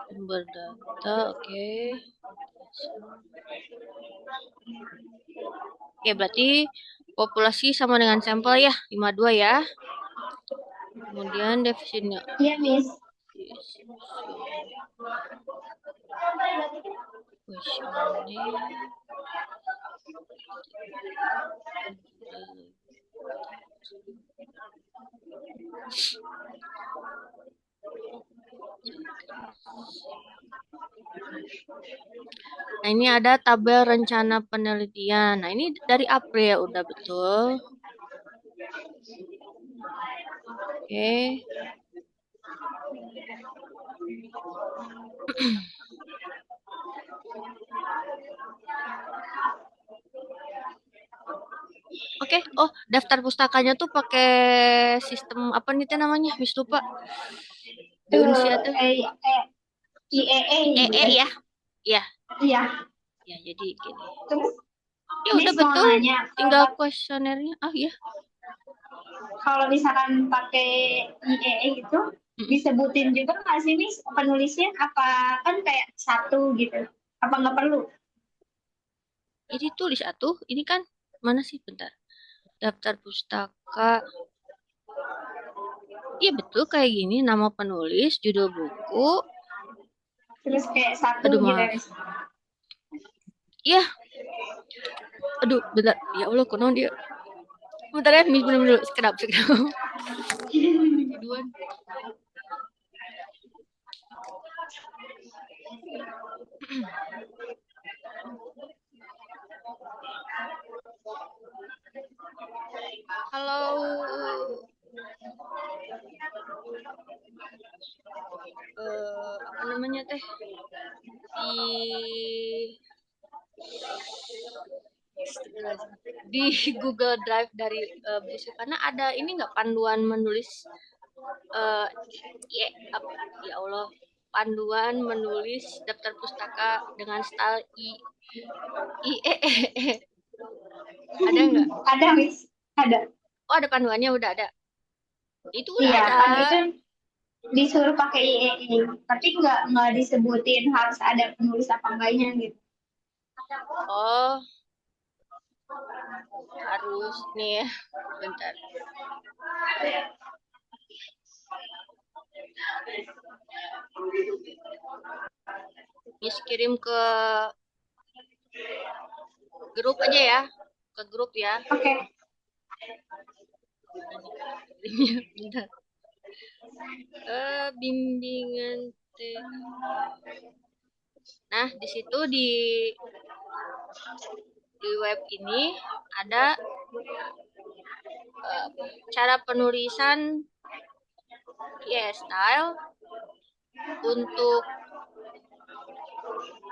Speaker 1: Sumber data, oke. Oke, berarti populasi sama dengan sampel ya, 52 ya. Kemudian definisinya.
Speaker 4: Iya, Miss.
Speaker 1: Nah, ini ada tabel rencana penelitian. Nah, ini dari April udah betul. Oke. Oke, oh daftar pustakanya tuh pakai sistem apa nih teh namanya? Miss lupa. Di Unsia tuh.
Speaker 4: IEE.
Speaker 1: Ya. Iya.
Speaker 4: Iya.
Speaker 1: Ya, jadi gini.
Speaker 4: Terus
Speaker 1: Ya udah
Speaker 4: Miss mau
Speaker 1: betul.
Speaker 4: nanya,
Speaker 1: Tinggal kuesionernya. Ah ya.
Speaker 4: kalau misalkan pakai IEE gitu, disebutin juga nggak sih Miss penulisnya? Apa kan kayak satu gitu? Apa nggak perlu?
Speaker 1: Ini tulis atuh. Ini kan mana sih? Bentar. Daftar pustaka. Iya betul kayak gini. Nama penulis, judul buku.
Speaker 4: Terus kayak satu
Speaker 1: Aduh,
Speaker 4: gitu.
Speaker 1: maaf. Iya. Aduh, bentar. Ya Allah, konon dia. Bentar ya, Miss minum dulu. Sekedap. Tiduan. Halo. Apa namanya teh? Di Google Drive dari Busuk karena ada ini nggak panduan menulis ya Allah, panduan menulis daftar pustaka dengan style ada nggak?
Speaker 4: Ada Miss, ada.
Speaker 1: Oh, ada panduannya, udah ada. Itu udah
Speaker 4: Iya,
Speaker 1: ada.
Speaker 4: kan itu disuruh pakai IEE, tapi nggak disebutin harus ada penulis apa enggaknya gitu.
Speaker 1: Oh, harus nih ya. Bentar. Miss kirim ke grup aja ya. Ke grup ya.
Speaker 4: Oke.
Speaker 1: Bentar. Bimbingan teh. Nah, di situ di web ini ada cara penulisan style untuk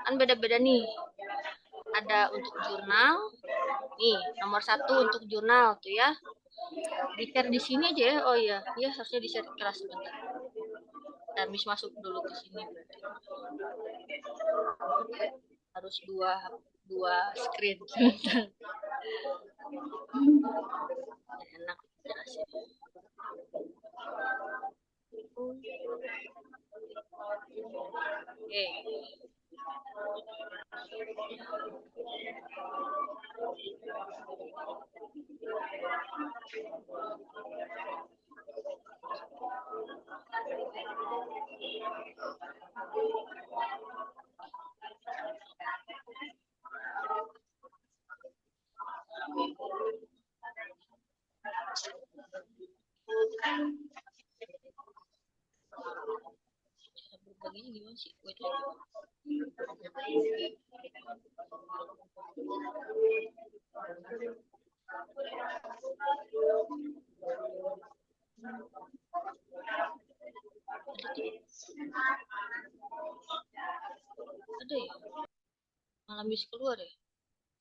Speaker 1: kan beda-beda nih. Ada untuk jurnal, nih nomor 1 untuk jurnal tuh ya. Di share di sini aja ya. Oh iya, ya harusnya di share kelas sebentar. Dan Miss masuk dulu ke sini berarti. Harus dua screen. Enak jelasin. Cara berbaginya gimana sih? Wait lagi. Ada ya? Malam bis keluar ya?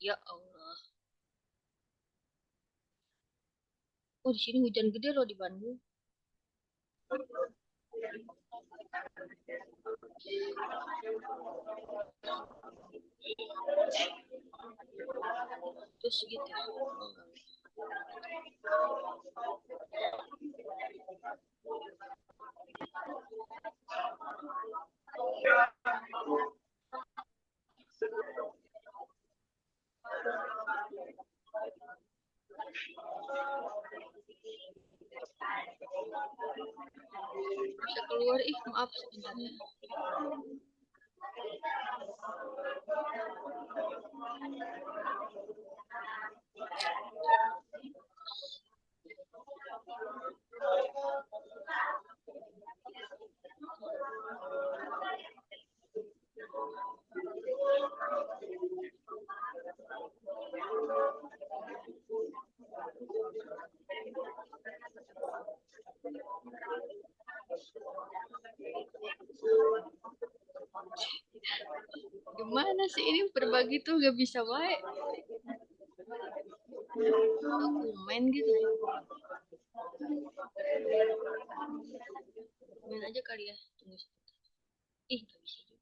Speaker 1: Ya Allah. Oh, di sini hujan gede loh di Bandung. Terus gitu ya. Bisa keluar, ih maaf sebentar ya. Gimana sih ini berbagi tuh gak bisa baik. Dokumen gitu. Dokumen aja kali ya. Tunggu sebentar. Ih, gak bisa juga.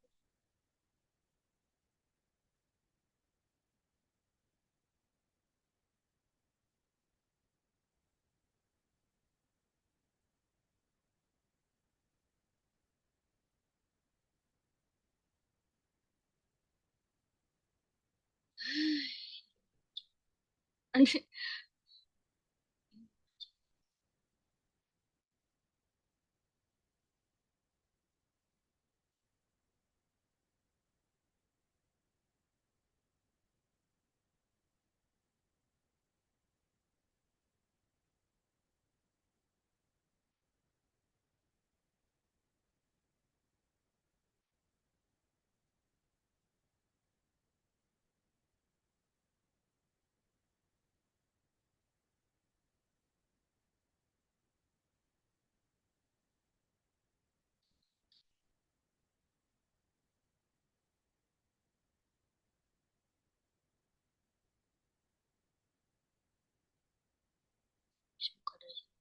Speaker 1: Buka dari sini.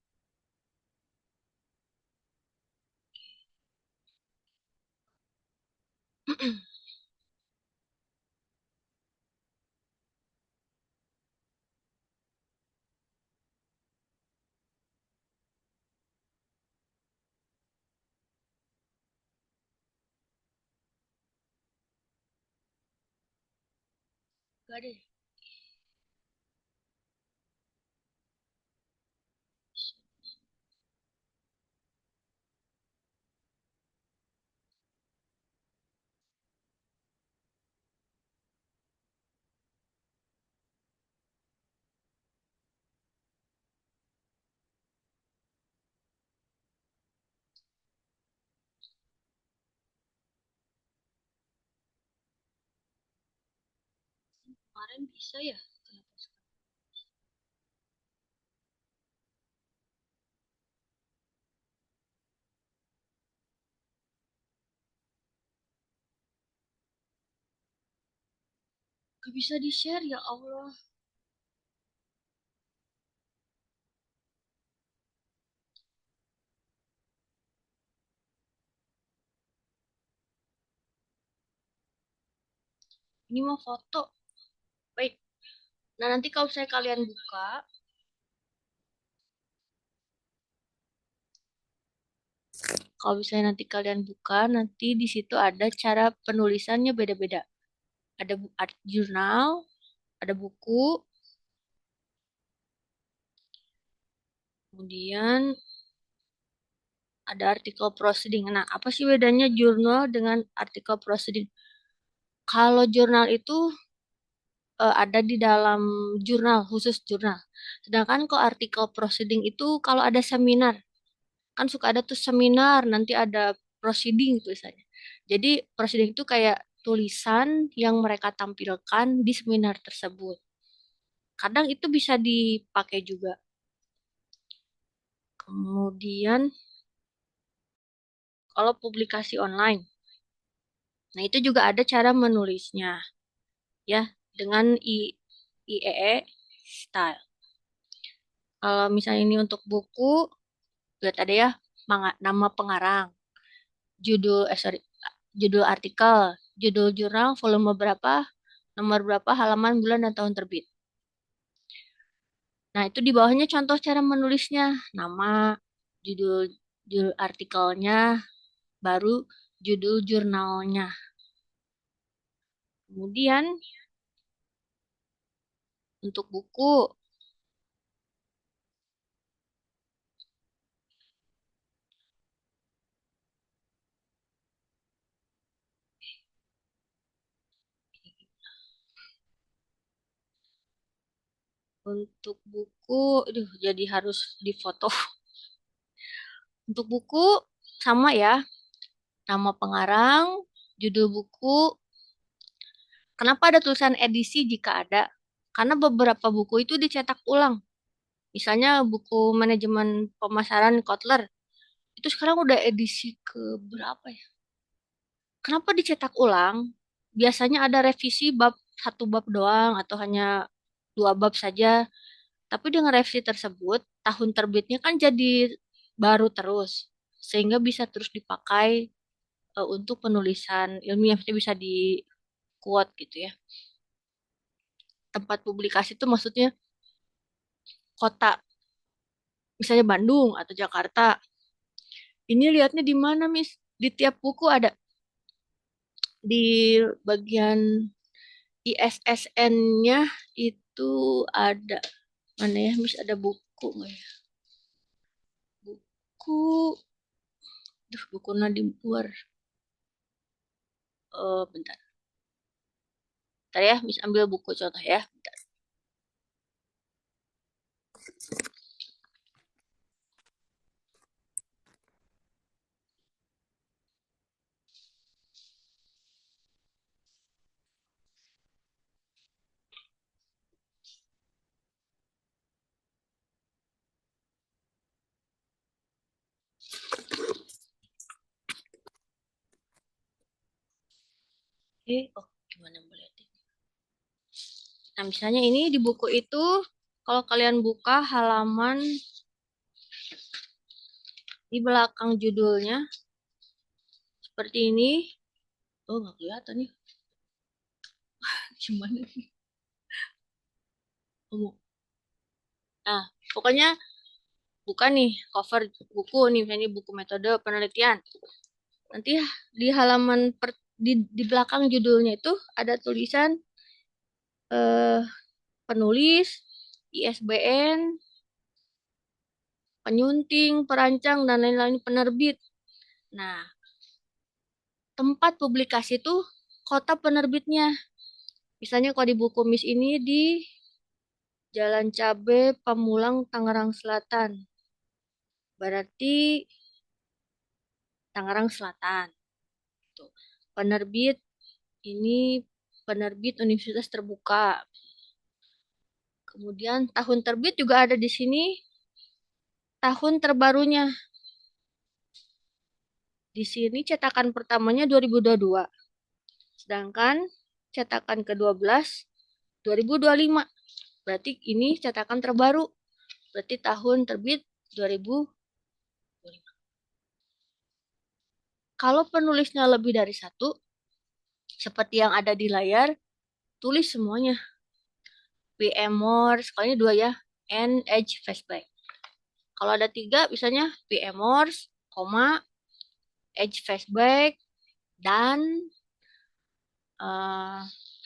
Speaker 1: Gak ada ya? Kemarin bisa ya? Kenapa sekarang? Gak bisa di-share ya Allah. Ini mau foto. Wait. Nah, nanti kalau saya kalian buka, Kalau misalnya nanti kalian buka, nanti di situ ada cara penulisannya beda-beda. Ada art jurnal, ada buku, kemudian ada artikel proceeding. Nah, apa sih bedanya jurnal dengan artikel proceeding? Kalau jurnal itu ada di dalam jurnal, khusus jurnal. Sedangkan kalau artikel proceeding itu kalau ada seminar, kan suka ada tuh seminar, nanti ada proceeding tulisannya. Jadi proceeding itu kayak tulisan yang mereka tampilkan di seminar tersebut. Kadang itu bisa dipakai juga. Kemudian kalau publikasi online, nah itu juga ada cara menulisnya, ya, dengan IEE style. Kalau misalnya ini untuk buku, lihat ada ya, nama pengarang, judul artikel, judul jurnal, volume berapa, nomor berapa, halaman, bulan, dan tahun terbit. Nah, itu di bawahnya contoh cara menulisnya. Nama, judul, judul artikelnya, baru judul jurnalnya. Kemudian, untuk buku, aduh, jadi harus difoto. Untuk buku, sama ya, nama pengarang, judul buku. Kenapa ada tulisan edisi jika ada? Karena beberapa buku itu dicetak ulang. Misalnya buku manajemen pemasaran Kotler, itu sekarang udah edisi ke berapa ya? Kenapa dicetak ulang? Biasanya ada revisi bab satu bab doang atau hanya dua bab saja. Tapi dengan revisi tersebut, tahun terbitnya kan jadi baru terus. Sehingga bisa terus dipakai untuk penulisan ilmiah, bisa di quote gitu ya. Tempat publikasi itu maksudnya kota, misalnya Bandung atau Jakarta. Ini lihatnya di mana, Miss? Di tiap buku ada. Di bagian ISSN-nya itu ada. Mana ya, Miss? Ada buku nggak ya? Buku. Duh, bukunya di luar. Bentar. Bentar ya, Miss ambil buku contoh ya. Bentar. Oh, gimana boleh? Nah, misalnya ini di buku itu, kalau kalian buka halaman di belakang judulnya, seperti ini. Oh, nggak kelihatan nih. Gimana sih? Nah, pokoknya bukan nih cover buku nih, ini buku metode penelitian. Nanti di halaman di belakang judulnya itu ada tulisan eh, penulis, ISBN, penyunting, perancang, dan lain-lain, penerbit. Nah, tempat publikasi itu kota penerbitnya. Misalnya kalau di buku Miss ini di Jalan Cabe, Pamulang, Tangerang Selatan. Berarti Tangerang Selatan. Tuh. Penerbit ini penerbit Universitas Terbuka. Kemudian tahun terbit juga ada di sini. Tahun terbarunya. Di sini cetakan pertamanya 2022. Sedangkan cetakan ke-12 2025. Berarti ini cetakan terbaru. Berarti tahun terbit 2025. Kalau penulisnya lebih dari satu, seperti yang ada di layar, tulis semuanya. PM Morse, kalau ini dua ya, N H Fastback. Kalau ada tiga, misalnya PM Morse, koma, Edge Fastback, dan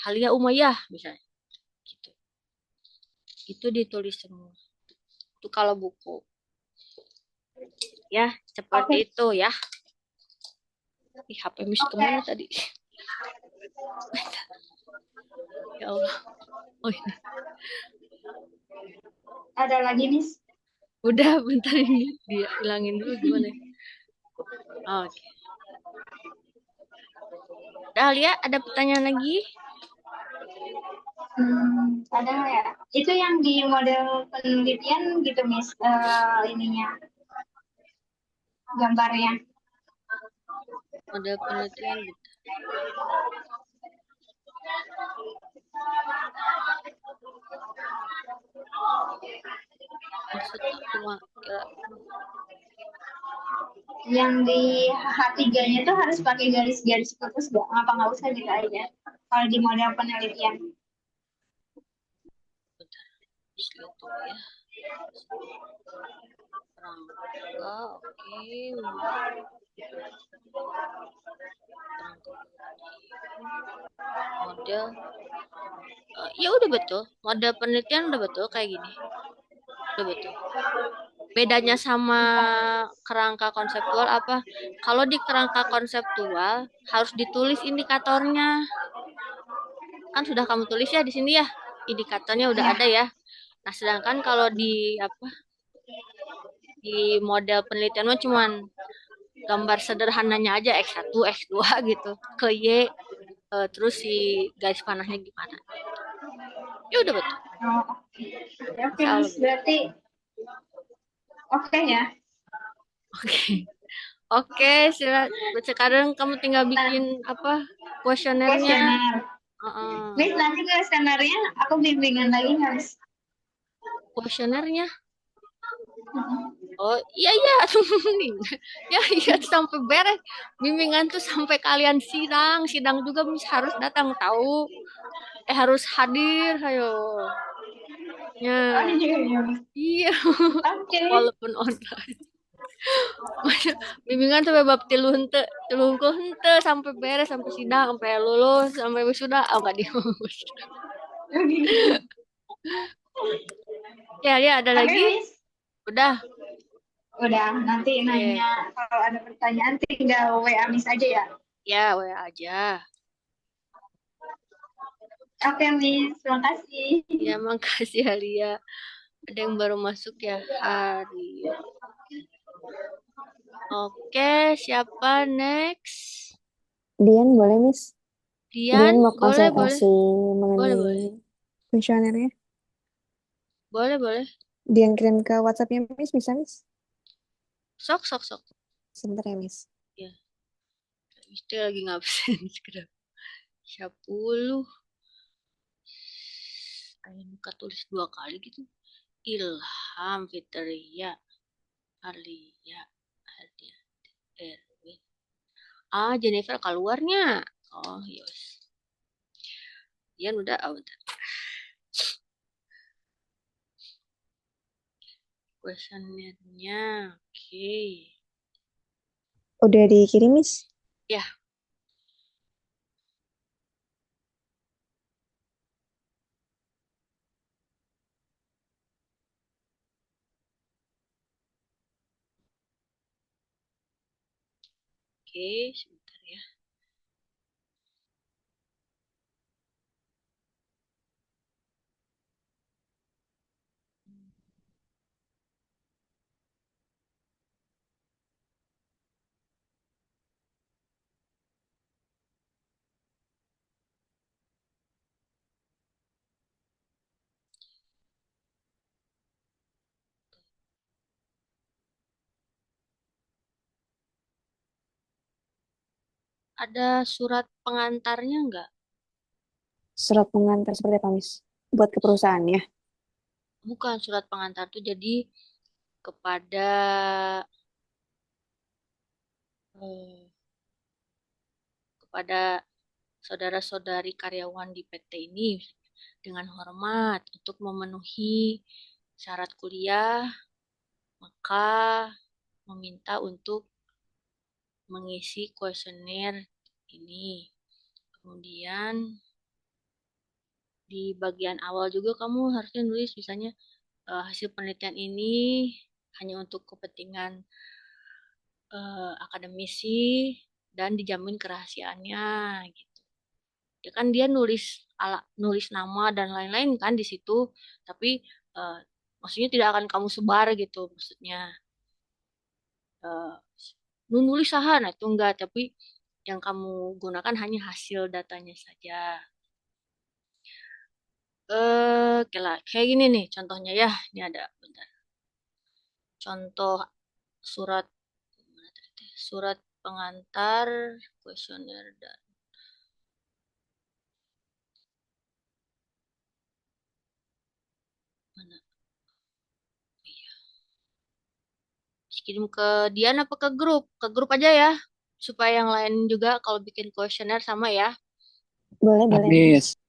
Speaker 1: Halia Umayyah misalnya. Gitu. Itu ditulis semua. Itu kalau buku. Ya, seperti
Speaker 4: Oke.
Speaker 1: itu ya. Ih, HP Miss kemana tadi? Ya Allah. Oh ini.
Speaker 4: Ada lagi, Miss?
Speaker 1: Udah, bentar ini. Dia hilangin dulu gimana? Oke. Dahlia, ada pertanyaan lagi?
Speaker 4: Ada nggak ya? Itu yang di model penelitian gitu, Miss, ininya, gambarnya.
Speaker 1: Model penelitian gitu. Maksudnya cuma kira
Speaker 4: Yang di H3-nya tuh harus pakai garis-garis putus nggak? Apa nggak usah gitu aja? Kalau di model penelitian.
Speaker 1: bentar. Lihat dulu ya. Rangka, oke. Rangka model. Ya udah betul. Model penelitian udah betul kayak gini. Udah betul. Bedanya sama kerangka konseptual apa? Kalau di kerangka konseptual harus ditulis indikatornya. Kan sudah kamu tulis ya di sini ya. Indikatornya udah ada ya. Nah, sedangkan kalau di apa? Di model penelitian mah cuman gambar sederhananya aja X1, X2 gitu. Ke Y terus si garis panahnya gimana. Ya udah betul.
Speaker 4: Oh, oke, oke,
Speaker 1: Insya Allah
Speaker 4: Miss.
Speaker 1: betul.
Speaker 4: Berarti oke ya.
Speaker 1: Oke. Oke, sekarang kamu tinggal bikin apa? Kuesionernya.
Speaker 4: Kuesioner.
Speaker 1: Heeh.
Speaker 4: Miss, nanti kuesionernya aku bimbingan lagi nggak, Miss?
Speaker 1: Kuesionernya. Oh iya iya, ya iya sampai beres bimbingan tuh sampai kalian sidang juga Miss harus datang tahu, harus hadir, ayo.
Speaker 4: Oh
Speaker 1: Ya,
Speaker 4: iya, iya, Miss.
Speaker 1: iya,
Speaker 4: Oke.
Speaker 1: walaupun online. Bimbingan sampai bab tilu henteu sampai beres sampai sidang sampai lulus sampai wisuda enggak dilulus. Ya, ya ada
Speaker 4: Oke,
Speaker 1: lagi?
Speaker 4: Miss.
Speaker 1: Udah.
Speaker 4: Udah, nanti
Speaker 1: Oke.
Speaker 4: nanya kalau ada pertanyaan tinggal WA Miss aja ya.
Speaker 1: Ya, WA aja.
Speaker 4: Oke, Miss. Terima kasih.
Speaker 1: Ya, makasih Halia. Ada yang baru masuk ya, Halia. Oke, siapa next?
Speaker 5: Dian boleh, Miss?
Speaker 1: Dian,
Speaker 5: Dian mau
Speaker 1: boleh, boleh.
Speaker 5: konsultasi
Speaker 1: Boleh,
Speaker 5: mengenai
Speaker 1: boleh.
Speaker 5: kuesionernya.
Speaker 1: Boleh, boleh.
Speaker 5: Dian kirim ke WhatsApp-nya, Miss, bisa, Miss?
Speaker 1: Sok, sok, sok.
Speaker 5: Sebentar ya, Miss.
Speaker 1: Ya, Mister lagi ngabsen sekarang. 10. Ayo muka tulis 2 kali gitu. Ilham, Fitria, Alia, Hadia, Erwin. Jennifer keluarnya. Oh, yes. Dian udah, udah. Kuesionernya, oke.
Speaker 5: Udah dikirim, Miss?
Speaker 1: Ya. Oke, sebentar ya. Ada surat pengantarnya nggak?
Speaker 5: Surat pengantar seperti apa, Miss? Buat ke perusahaan ya?
Speaker 1: Bukan surat pengantar tuh jadi kepada eh, kepada saudara-saudari karyawan di PT ini dengan hormat untuk memenuhi syarat kuliah, maka meminta untuk mengisi kuesioner ini. Kemudian di bagian awal juga kamu harusnya nulis misalnya hasil penelitian ini hanya untuk kepentingan akademisi dan dijamin kerahasiaannya gitu. Ya kan dia nulis nama dan lain-lain kan di situ, tapi eh, maksudnya tidak akan kamu sebar gitu maksudnya. eh, Nulis saha nah itu enggak, tapi yang kamu gunakan hanya hasil datanya saja. Kayak gini nih contohnya ya. Ini ada bentar. Contoh surat surat pengantar kuesioner dan mana? Iya. Kirim ke Dian apa ke grup? Ke grup aja ya. Supaya yang lain juga kalau bikin kuesioner sama ya.
Speaker 5: Boleh, boleh.
Speaker 6: Miss.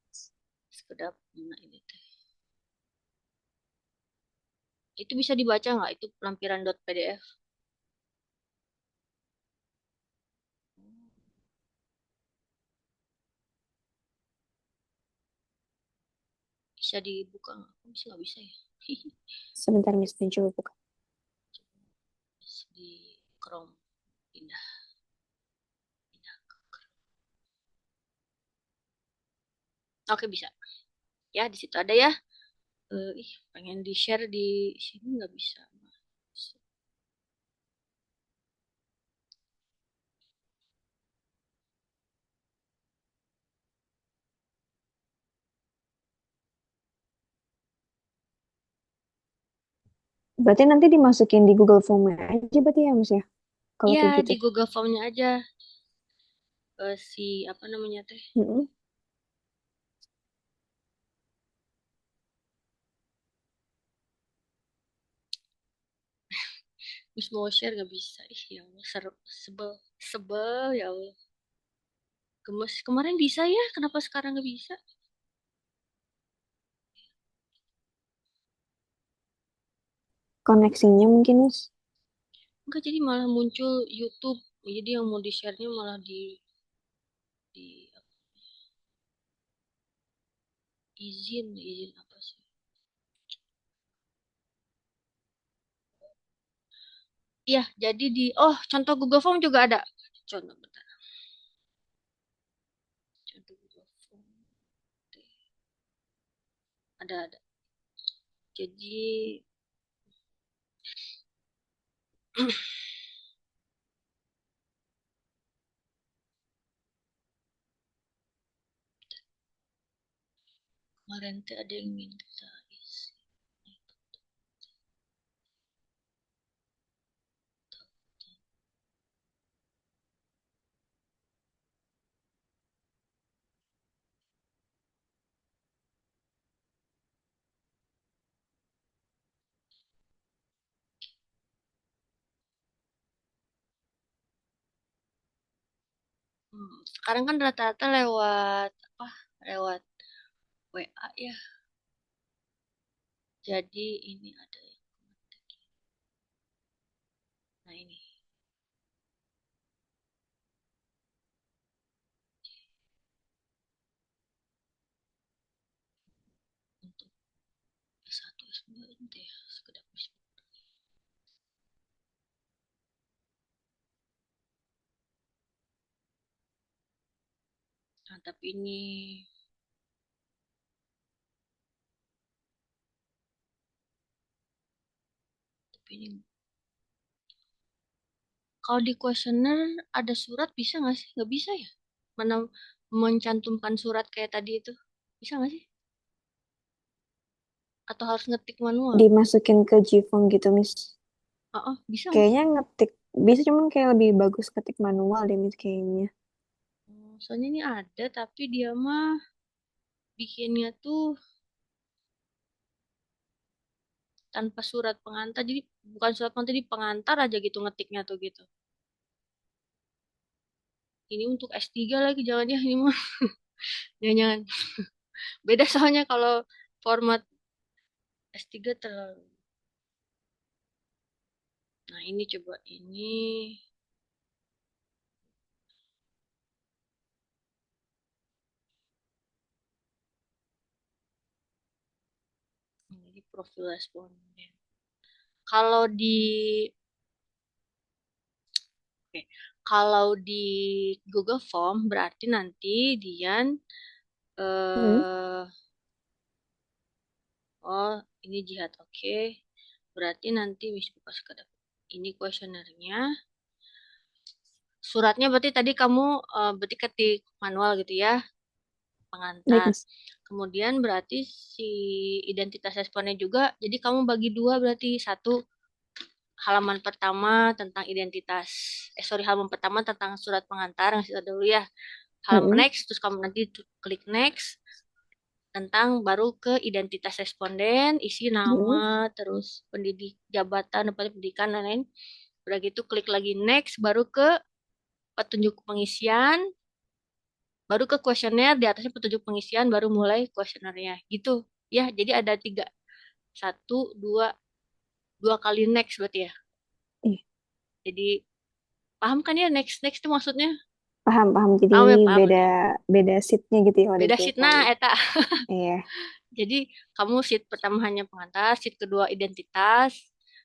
Speaker 1: Sekedap mana ini teh. Itu bisa dibaca nggak? Itu lampiran.pdf. Bisa dibuka nggak? Bisa nggak bisa ya?
Speaker 5: Sebentar, Miss. Coba buka.
Speaker 1: Di Chrome. Pindah. Oke bisa. Ya di situ ada ya. Pengen di share di sini nggak bisa.
Speaker 5: Berarti nanti dimasukin di Google Form aja berarti ya, Miss ya? Kalau
Speaker 1: Iya
Speaker 5: kayak gitu.
Speaker 1: di Google Form-nya aja. Si apa namanya teh?
Speaker 5: Mm-mm.
Speaker 1: Terus mau share nggak bisa. Ih ya Allah sebel sebel ya Allah. Gemes kemarin bisa ya, kenapa sekarang nggak bisa?
Speaker 5: Koneksinya mungkin, Miss.
Speaker 1: Enggak jadi malah muncul YouTube. Jadi yang mau di share-nya malah di izin apa sih? Iya, jadi contoh Google Form juga ada. Contoh bentar. Contoh Google Form. Ada. Jadi kemarin tuh ada yang minta isi. Sekarang kan rata-rata lewat apa? Lewat WA ya. Jadi ini ada yang nah ini untuk S1 S2 itu ya sekedar nah, tapi ini kalau di kuesioner ada surat bisa nggak sih? Nggak bisa ya? Mana mencantumkan surat kayak tadi itu bisa nggak sih? Atau harus ngetik manual?
Speaker 5: Dimasukin ke Gform gitu, Miss.
Speaker 1: Bisa nggak sih?
Speaker 5: Kayaknya ngetik. Bisa, cuman kayak lebih bagus ketik manual deh, Miss, kayaknya.
Speaker 1: Soalnya ini ada tapi dia mah bikinnya tuh tanpa surat pengantar. Jadi bukan surat pengantar, jadi pengantar aja gitu ngetiknya tuh gitu. Ini untuk S3 lagi jangan ya ini mah. Jangan. Beda soalnya kalau format S3 terlalu. Nah, ini coba ini profil responden. Kalau di Oke. Kalau di Google Form berarti nanti Dian
Speaker 5: Hmm.
Speaker 1: eh oh ini jihad oke. Berarti nanti Miss buka sekedar ini kuesionernya. Suratnya berarti tadi kamu berarti ketik manual gitu ya,
Speaker 5: Baik,
Speaker 1: pengantar.
Speaker 5: Miss.
Speaker 1: Kemudian berarti si identitas responnya juga, jadi kamu bagi dua berarti satu halaman pertama tentang identitas, halaman pertama tentang surat pengantar yang kita dulu ya. Halaman
Speaker 5: Mm-mm.
Speaker 1: next, terus kamu nanti klik next tentang baru ke identitas responden, isi
Speaker 5: Mm-mm.
Speaker 1: nama, terus pendidik, jabatan, tempat pendidikan, dan lain-lain. Udah gitu klik lagi next, baru ke petunjuk pengisian, baru ke kuesioner, di atasnya petunjuk pengisian, baru mulai kuesionernya. Gitu ya, jadi ada tiga. Satu, dua kali next berarti ya.
Speaker 5: Ih,
Speaker 1: Jadi paham kan ya next itu maksudnya?
Speaker 5: paham, paham. Jadi
Speaker 1: Paham ya, paham
Speaker 5: beda
Speaker 1: ya.
Speaker 5: beda seatnya gitu ya kalau di
Speaker 1: Beda
Speaker 5: Google
Speaker 1: sheet
Speaker 5: Form.
Speaker 1: nah eta.
Speaker 5: Iya.
Speaker 1: Jadi kamu sheet pertama hanya pengantar, sheet kedua identitas.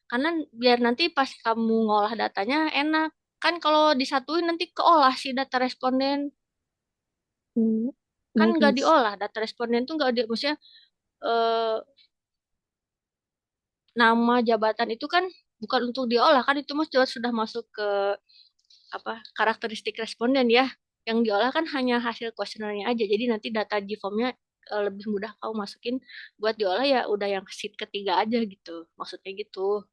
Speaker 1: Karena biar nanti pas kamu ngolah datanya enak. Kan kalau disatuin nanti keolah si data responden.
Speaker 5: Hmm.
Speaker 1: Kan
Speaker 5: Baik,
Speaker 1: nggak
Speaker 5: Miss.
Speaker 1: diolah. Data responden tuh nggak di, maksudnya eh, nama jabatan itu kan bukan untuk diolah. Kan itu mas sudah masuk ke apa karakteristik responden ya. Yang diolah kan hanya hasil kuesionernya aja. Jadi nanti data Gform-nya lebih mudah kamu masukin buat diolah ya udah yang sheet ketiga aja gitu. Maksudnya gitu.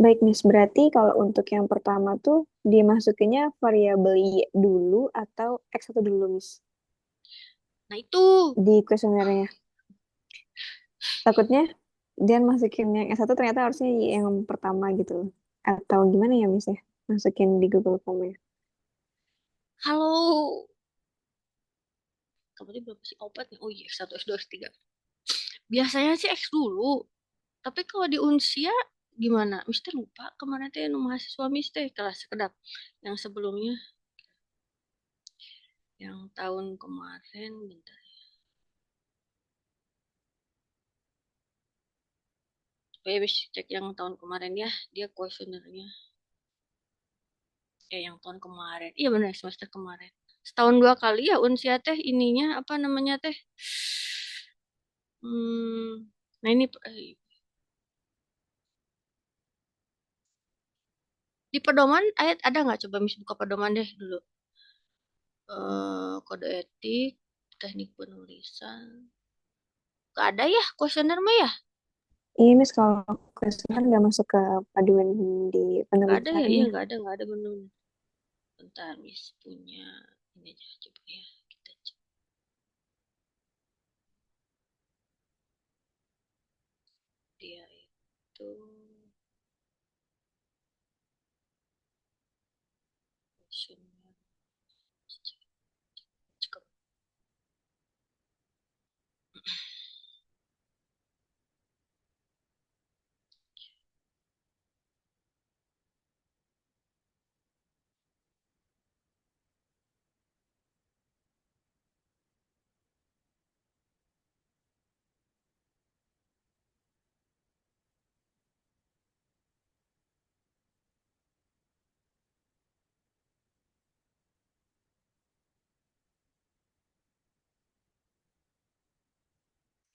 Speaker 5: Baik, Miss. Berarti kalau untuk yang pertama tuh dimasukinnya variabel Y dulu atau X1 dulu, Miss?
Speaker 1: Nah itu
Speaker 5: Di kuesionernya. Takutnya dia masukin yang S1 ternyata harusnya yang pertama gitu. Atau gimana ya, Miss ya? Masukin di Google Form ya.
Speaker 1: kalau kamu berapa sih obatnya? Oh iya, satu S2 S3. Biasanya sih X dulu. Tapi kalau di Unsia gimana? Mister lupa kemarin teh nu mahasiswa Mister kelas sekedap. Yang sebelumnya, yang tahun kemarin, bentar. Supaya bisa cek yang tahun kemarin ya, dia kuesionernya. Yang tahun kemarin. Iya benar, semester kemarin. Setahun dua kali ya Unsia teh ininya, apa namanya teh? Nah ini di pedoman ayat ada nggak? Coba Miss buka pedoman deh dulu. Kode etik, teknik penulisan. Gak ada ya kuesioner mah ya?
Speaker 5: Iya, Miss, kalau kuesioner nggak masuk ke paduan di
Speaker 1: Gak ada ya? Iya
Speaker 5: penulisannya.
Speaker 1: gak ada bener. Bentar, Miss punya ini aja coba ya. Kita cek. Dia itu kuesioner. Cakep.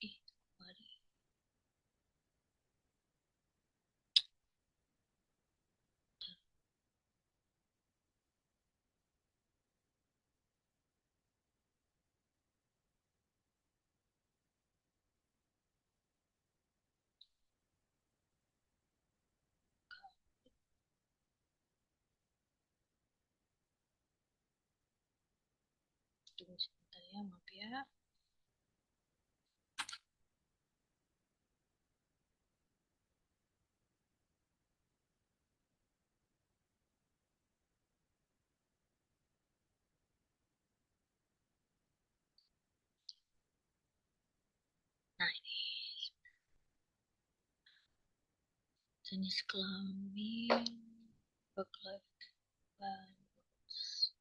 Speaker 1: Ih, kemarin. Tunggu sebentar ya, maaf ya. Nah, ini jenis kelamin, work life balance,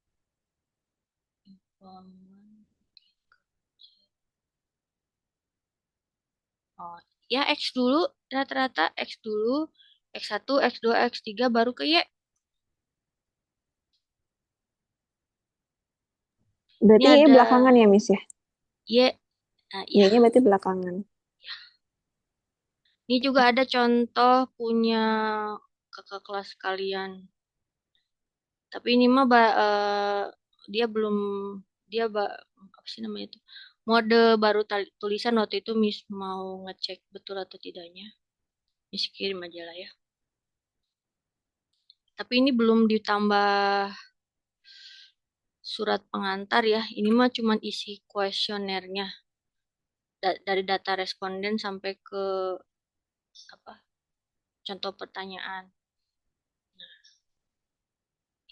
Speaker 1: employment. Oh Ya X dulu, rata-rata X dulu, X1, X2, X3 baru ke Y. Ini
Speaker 5: Berarti Y
Speaker 1: ada
Speaker 5: belakangan ya, Miss ya?
Speaker 1: Y. Nah, ya.
Speaker 5: Y-nya berarti belakangan.
Speaker 1: Ini juga ada contoh punya kakak kelas kalian. Tapi ini mah dia belum dia apa sih namanya itu? Mode baru tulisan waktu itu Miss mau ngecek betul atau tidaknya. Miss kirim aja lah ya. Tapi ini belum ditambah surat pengantar ya. Ini mah cuma isi kuesionernya dari data responden sampai ke apa? Contoh pertanyaan.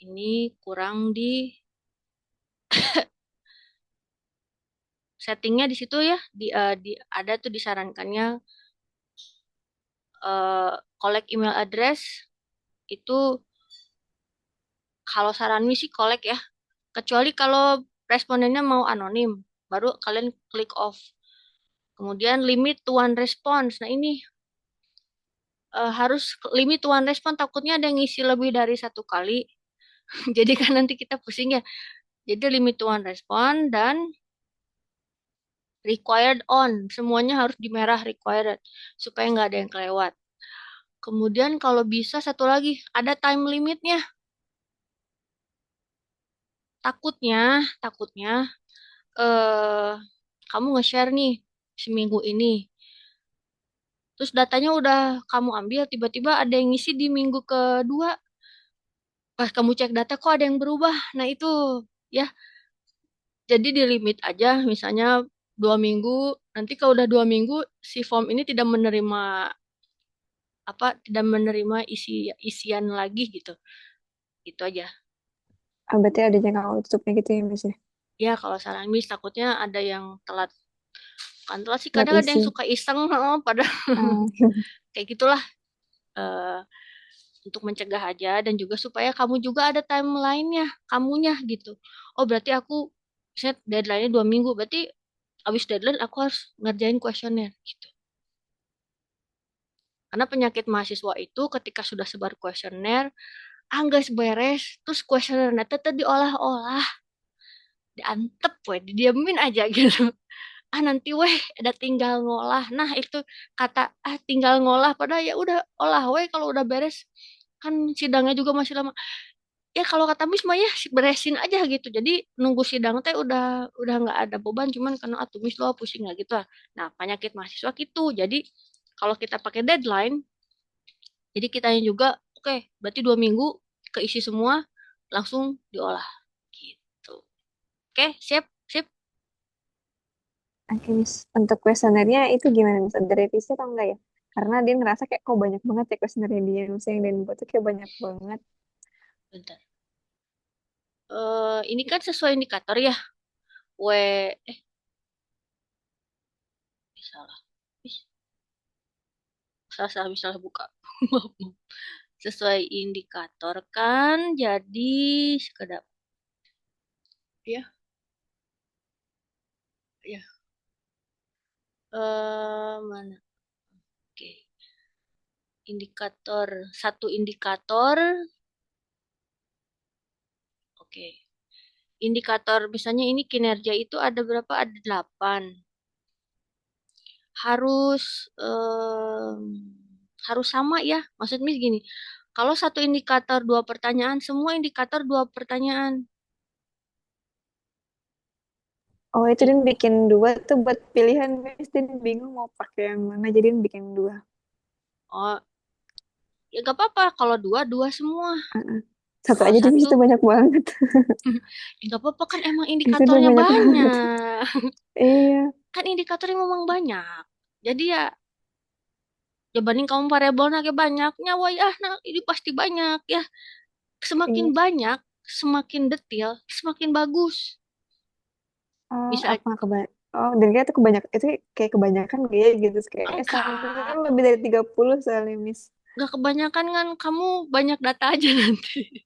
Speaker 1: Ini kurang di settingnya di situ ya. Ada tuh disarankannya collect email address itu kalau saran sih collect ya. Kecuali kalau respondennya mau anonim, baru kalian klik off. Kemudian limit to one response. Nah ini harus limit to one response. Takutnya ada yang ngisi lebih dari satu kali. Jadi kan nanti kita pusing ya. Jadi limit to one response dan required on. Semuanya harus di merah required. Supaya nggak ada yang kelewat. Kemudian kalau bisa satu lagi, ada time limitnya. Takutnya eh kamu nge-share nih seminggu ini. Terus datanya udah kamu ambil, tiba-tiba ada yang ngisi di minggu kedua. Pas kamu cek data kok ada yang berubah. Nah itu ya, jadi di limit aja, misalnya 2 minggu. Nanti kalau udah 2 minggu, si form ini tidak menerima isian lagi gitu. Gitu aja.
Speaker 5: Berarti ada jangka waktu tutupnya gitu ya, Miss ya?
Speaker 1: Ya kalau saran Miss takutnya ada yang telat. Kan telat sih
Speaker 5: Buat
Speaker 1: kadang ada yang
Speaker 5: isi.
Speaker 1: suka iseng, pada
Speaker 5: Oh,
Speaker 1: kayak gitulah. eh, untuk mencegah aja dan juga supaya kamu juga ada timeline-nya, kamunya gitu. Oh, berarti aku set deadline-nya 2 minggu, berarti abis deadline aku harus ngerjain kuesioner gitu. Karena penyakit mahasiswa itu ketika sudah sebar kuesioner, nggak beres, terus kuesionernya tetap diolah-olah, diantep weh, didiamin aja gitu. Nanti weh ada tinggal ngolah. Nah, itu kata tinggal ngolah padahal ya udah olah weh kalau udah beres. Kan sidangnya juga masih lama. Ya kalau kata Miss mah ya beresin aja gitu. Jadi nunggu sidang teh udah nggak ada beban, cuman karena atuh Miss lo pusing nggak gitu lah. Nah, penyakit mahasiswa gitu. Jadi kalau kita pakai deadline, jadi kitanya juga oke, berarti 2 minggu keisi semua langsung diolah gitu. Oke, siap, sip.
Speaker 5: oke, Miss. Untuk kuesionernya itu gimana, Miss? Ada revisi atau enggak ya? Karena dia ngerasa kayak kok banyak banget ya kuesionernya dia. Misalnya yang dia buat tuh kayak banyak banget.
Speaker 1: Bentar. Ini kan sesuai indikator ya. W eh salah. Ih, salah buka. Sesuai indikator kan jadi sekedap ya ya mana oke indikator satu indikator oke indikator misalnya ini kinerja itu ada berapa, ada 8, harus harus sama ya, maksudnya gini, kalau satu indikator 2 pertanyaan, semua indikator 2 pertanyaan.
Speaker 5: Oh, itu dia bikin dua tuh buat pilihan, Miss. Dia bingung mau pakai yang mana, jadi dia bikin dua.
Speaker 1: Oh ya gak apa-apa kalau dua dua semua,
Speaker 5: Uh-uh. Satu
Speaker 1: kalau
Speaker 5: aja di Miss
Speaker 1: satu
Speaker 5: itu banyak banget.
Speaker 1: ya gak apa-apa kan emang
Speaker 5: Itu udah
Speaker 1: indikatornya
Speaker 5: banyak banget.
Speaker 1: banyak.
Speaker 5: Iya.
Speaker 1: Kan indikatornya memang banyak. Jadi ya, dibanding kamu variabelnya kayak banyaknya, wah ya, nah ini pasti banyak ya. Semakin
Speaker 5: Iya.
Speaker 1: banyak, semakin detail, semakin bagus.
Speaker 5: Oh,
Speaker 1: Bisa
Speaker 5: apa kebanyakan? Oh, dan kayak itu kebanyakan, itu kayak kebanyakan kayak gitu. Kayak
Speaker 1: enggak,
Speaker 5: seharusnya lebih dari 30 soalnya, Miss.
Speaker 1: enggak kebanyakan kan kamu banyak data aja nanti.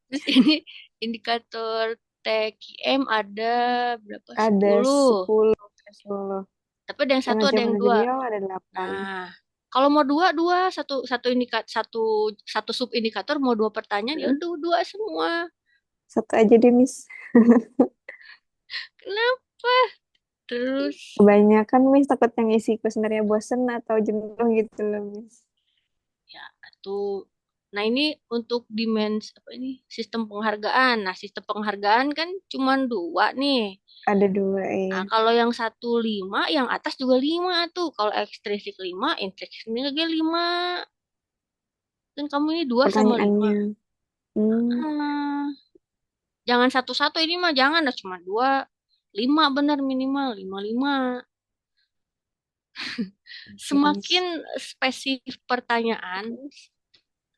Speaker 1: Terus ini indikator TQM ada berapa?
Speaker 5: Ada
Speaker 1: 10.
Speaker 5: 10. 10.
Speaker 1: Tapi ada yang satu,
Speaker 5: Karena
Speaker 1: ada yang
Speaker 5: jawaban
Speaker 1: dua.
Speaker 5: beliau ada 8.
Speaker 1: Nah, kalau mau dua, dua, satu sub indikator mau dua pertanyaan, ya udah dua semua.
Speaker 5: Satu aja deh, Miss.
Speaker 1: Kenapa? Terus,
Speaker 5: Kebanyakan, Miss, takut yang isi kuesionernya bosen atau jenuh gitu loh, Miss.
Speaker 1: ya, tuh. Nah, ini untuk apa ini? Sistem penghargaan. Nah, sistem penghargaan kan cuma dua nih.
Speaker 5: Ada 2 ya.
Speaker 1: Nah, kalau yang satu lima, yang atas juga lima tuh. Kalau ekstrinsik lima, intrinsik lagi lima. Dan kamu ini dua sama lima.
Speaker 5: Pertanyaannya. Hmm.
Speaker 1: Hmm, jangan satu-satu ini mah, jangan lah cuma dua. Lima benar minimal, lima lima.
Speaker 5: Oke, Miss.
Speaker 1: Semakin spesifik pertanyaan,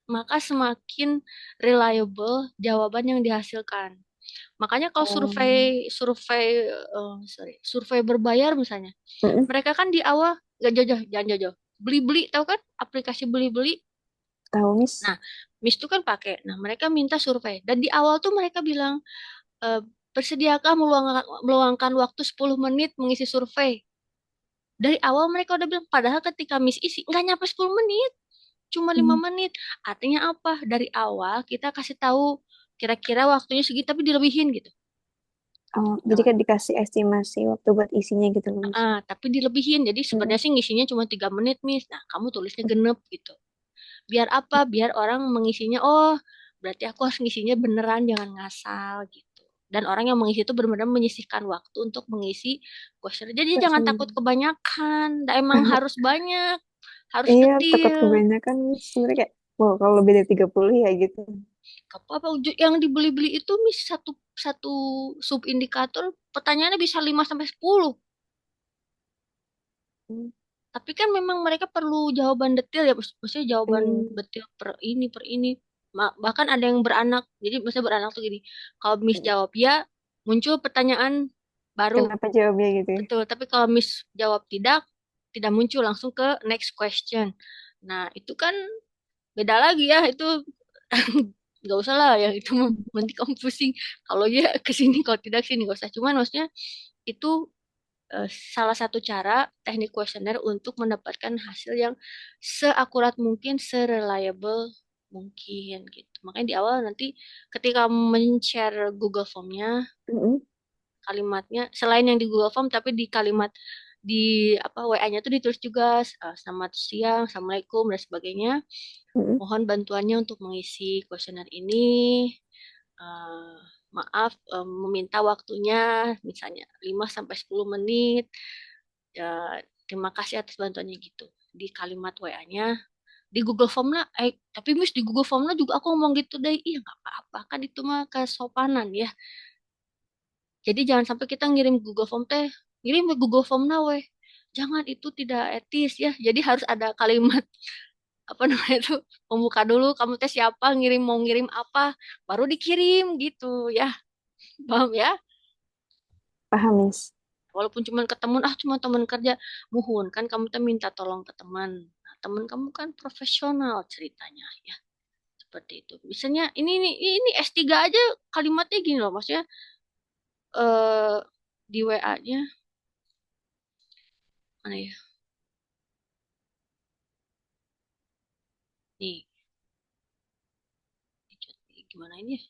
Speaker 1: maka semakin reliable jawaban yang dihasilkan. Makanya kalau
Speaker 5: Oh.
Speaker 1: survei berbayar misalnya,
Speaker 5: Mm-mm.
Speaker 1: mereka kan di awal gak jauh-jauh, jangan jauh-jauh. Beli-beli, tahu kan aplikasi beli-beli?
Speaker 5: Tahu, Miss.
Speaker 1: Nah, Miss tuh kan pakai. Nah, mereka minta survei. Dan di awal tuh mereka bilang, eh, bersediakah meluangkan waktu 10 menit mengisi survei? Dari awal mereka udah bilang, padahal ketika Miss isi, nggak nyampe 10 menit. Cuma 5
Speaker 5: Hmm.
Speaker 1: menit. Artinya apa? Dari awal kita kasih tahu kira-kira waktunya segitu, tapi dilebihin gitu.
Speaker 5: Oh, jadi kan dikasih estimasi waktu buat isinya gitu loh, Miss.
Speaker 1: Tapi dilebihin. Jadi sebenarnya sih ngisinya cuma 3 menit, Miss. Nah, kamu tulisnya genep gitu. Biar apa? Biar orang mengisinya, oh, berarti aku harus ngisinya beneran, jangan ngasal gitu. Dan orang yang mengisi itu benar-benar menyisihkan waktu untuk mengisi kuesioner. Jadi jangan takut kebanyakan. Nah, emang harus banyak, harus
Speaker 5: Iya, takut
Speaker 1: detail.
Speaker 5: kebanyakan, Miss. Sebenarnya kayak, wow, kalau lebih dari 30 ya gitu.
Speaker 1: Apa yang dibeli-beli itu, Miss, satu satu sub indikator pertanyaannya bisa 5 sampai 10.
Speaker 5: Hmm.
Speaker 1: Tapi kan memang mereka perlu jawaban detail ya, maksudnya jawaban
Speaker 5: Iya.
Speaker 1: detail per ini. Bahkan ada yang beranak. Jadi maksudnya beranak tuh gini. Kalau Miss jawab ya, muncul pertanyaan baru.
Speaker 5: Kenapa jawabnya gitu ya?
Speaker 1: Betul. Tapi kalau Miss jawab tidak, tidak muncul langsung ke next question. Nah, itu kan beda lagi ya. Itu nggak usah lah ya. Itu nanti kamu pusing. Kalau ya ke sini, kalau tidak sini nggak usah. Cuman maksudnya itu eh, salah satu cara teknik kuesioner untuk mendapatkan hasil yang seakurat mungkin, sereliable mungkin gitu. Makanya di awal nanti ketika men-share Google Form-nya,
Speaker 5: Mm-mm.
Speaker 1: kalimatnya selain yang di Google Form, tapi di kalimat di apa WA-nya tuh ditulis juga selamat siang, assalamualaikum dan sebagainya.
Speaker 5: Mm-mm.
Speaker 1: Mohon bantuannya untuk mengisi kuesioner ini. Eh, maaf, meminta waktunya misalnya 5 sampai 10 menit. Ya, terima kasih atas bantuannya gitu. Di kalimat WA-nya, di Google Form lah, tapi Miss di Google Form lah juga aku ngomong gitu deh. Iya nggak apa-apa kan itu mah kesopanan ya. Jadi jangan sampai kita ngirim Google Form teh, ngirim ke Google Form nah weh. Jangan, itu tidak etis ya. Jadi harus ada kalimat apa namanya itu, pembuka dulu, kamu teh siapa, mau ngirim apa, baru dikirim gitu ya. Paham ya?
Speaker 5: Paham, Miss.
Speaker 1: Walaupun cuma ke temen, cuma teman kerja, muhun kan kamu tuh minta tolong ke teman. Nah, teman kamu kan profesional ceritanya ya. Seperti itu. Misalnya ini S3 aja kalimatnya gini loh, maksudnya eh di WA-nya mana ya? Nih, gimana ini ya?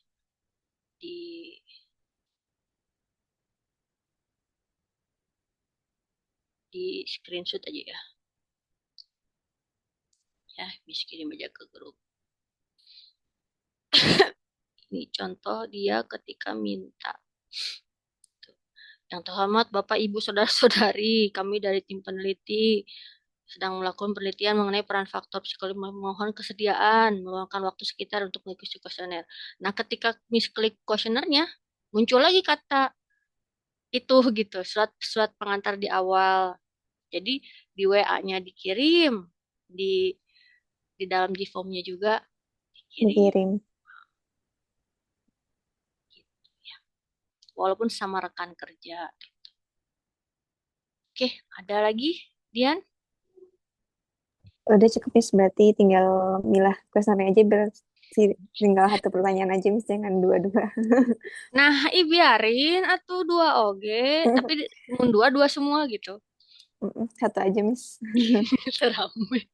Speaker 1: Di screenshot aja ya. Ya, bisa kirim aja ke grup. Ini contoh dia ketika minta. Yang terhormat Bapak Ibu Saudara-saudari, kami dari tim peneliti sedang melakukan penelitian mengenai peran faktor psikologi, mohon kesediaan meluangkan waktu sekitar untuk mengikuti kuesioner. Nah, ketika misklik kuesionernya, muncul lagi kata itu gitu, surat pengantar di awal. Jadi di WA-nya dikirim, di dalam di form-nya juga dikirim
Speaker 5: Dikirim.
Speaker 1: gitu ya. Walaupun sama rekan kerja. Oke, ada lagi, Dian?
Speaker 5: Udah cukup, Miss. Berarti tinggal milah kuesionernya aja. Tinggal satu pertanyaan aja, Miss. Jangan dua-dua.
Speaker 1: Nah, biarin atau dua oge, tapi mun dua dua semua gitu.
Speaker 5: Satu aja, Miss.
Speaker 1: Serame.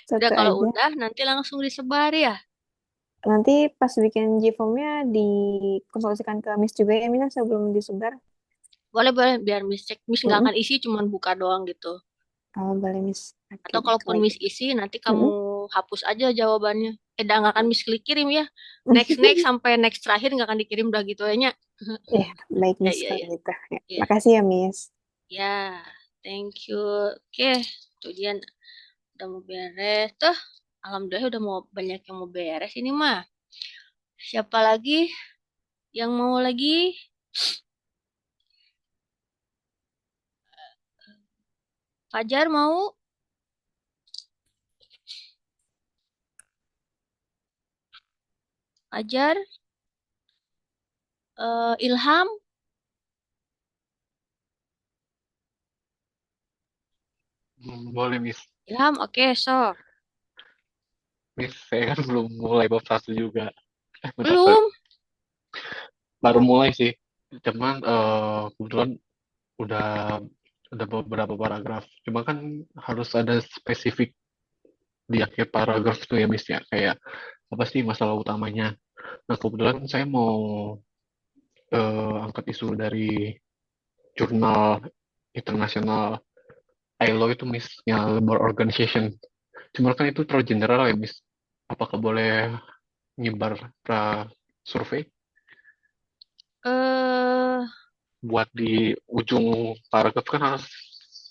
Speaker 1: Udah
Speaker 5: Satu
Speaker 1: kalau
Speaker 5: aja.
Speaker 1: udah nanti langsung disebar ya.
Speaker 5: Nanti pas bikin G-form-nya dikonsultasikan ke Miss juga ya, Mina, sebelum disebar.
Speaker 1: Boleh boleh biar Miss cek. Miss nggak
Speaker 5: Mm-mm.
Speaker 1: akan isi cuman buka doang gitu.
Speaker 5: Oh, boleh, Miss. Oke
Speaker 1: Atau
Speaker 5: deh,
Speaker 1: kalaupun
Speaker 5: kalau
Speaker 1: Miss
Speaker 5: gitu.
Speaker 1: isi nanti kamu
Speaker 5: Mm-mm.
Speaker 1: hapus aja jawabannya. Nggak akan Miss klik kirim ya. Next next sampai next terakhir nggak akan dikirim udah gitu aja.
Speaker 5: Ya, baik,
Speaker 1: Ya
Speaker 5: Miss,
Speaker 1: ya
Speaker 5: kalau
Speaker 1: ya
Speaker 5: gitu. Ya,
Speaker 1: ya
Speaker 5: makasih ya, Miss.
Speaker 1: ya. Thank you. Oke, tuh dia udah mau beres tuh. Alhamdulillah udah mau banyak yang mau beres ini mah. Siapa lagi yang mau lagi? Fajar mau? Fajar? Ilham?
Speaker 6: Boleh, Miss.
Speaker 1: Ilham, oke, so.
Speaker 6: Miss, saya kan belum mulai bab satu juga. Bentar, sorry.
Speaker 1: Belum.
Speaker 6: Baru mulai sih. Cuman kebetulan udah udah beberapa paragraf. Cuma kan harus ada spesifik di akhir paragraf itu ya, Miss ya. Kayak apa sih masalah utamanya. Nah, kebetulan saya mau angkat isu dari jurnal internasional ILO itu, Miss, yang Labor Organization. Cuma kan itu terlalu general ya, Miss. Apakah boleh nyebar survei
Speaker 1: eh
Speaker 6: buat di ujung paragraf kan harus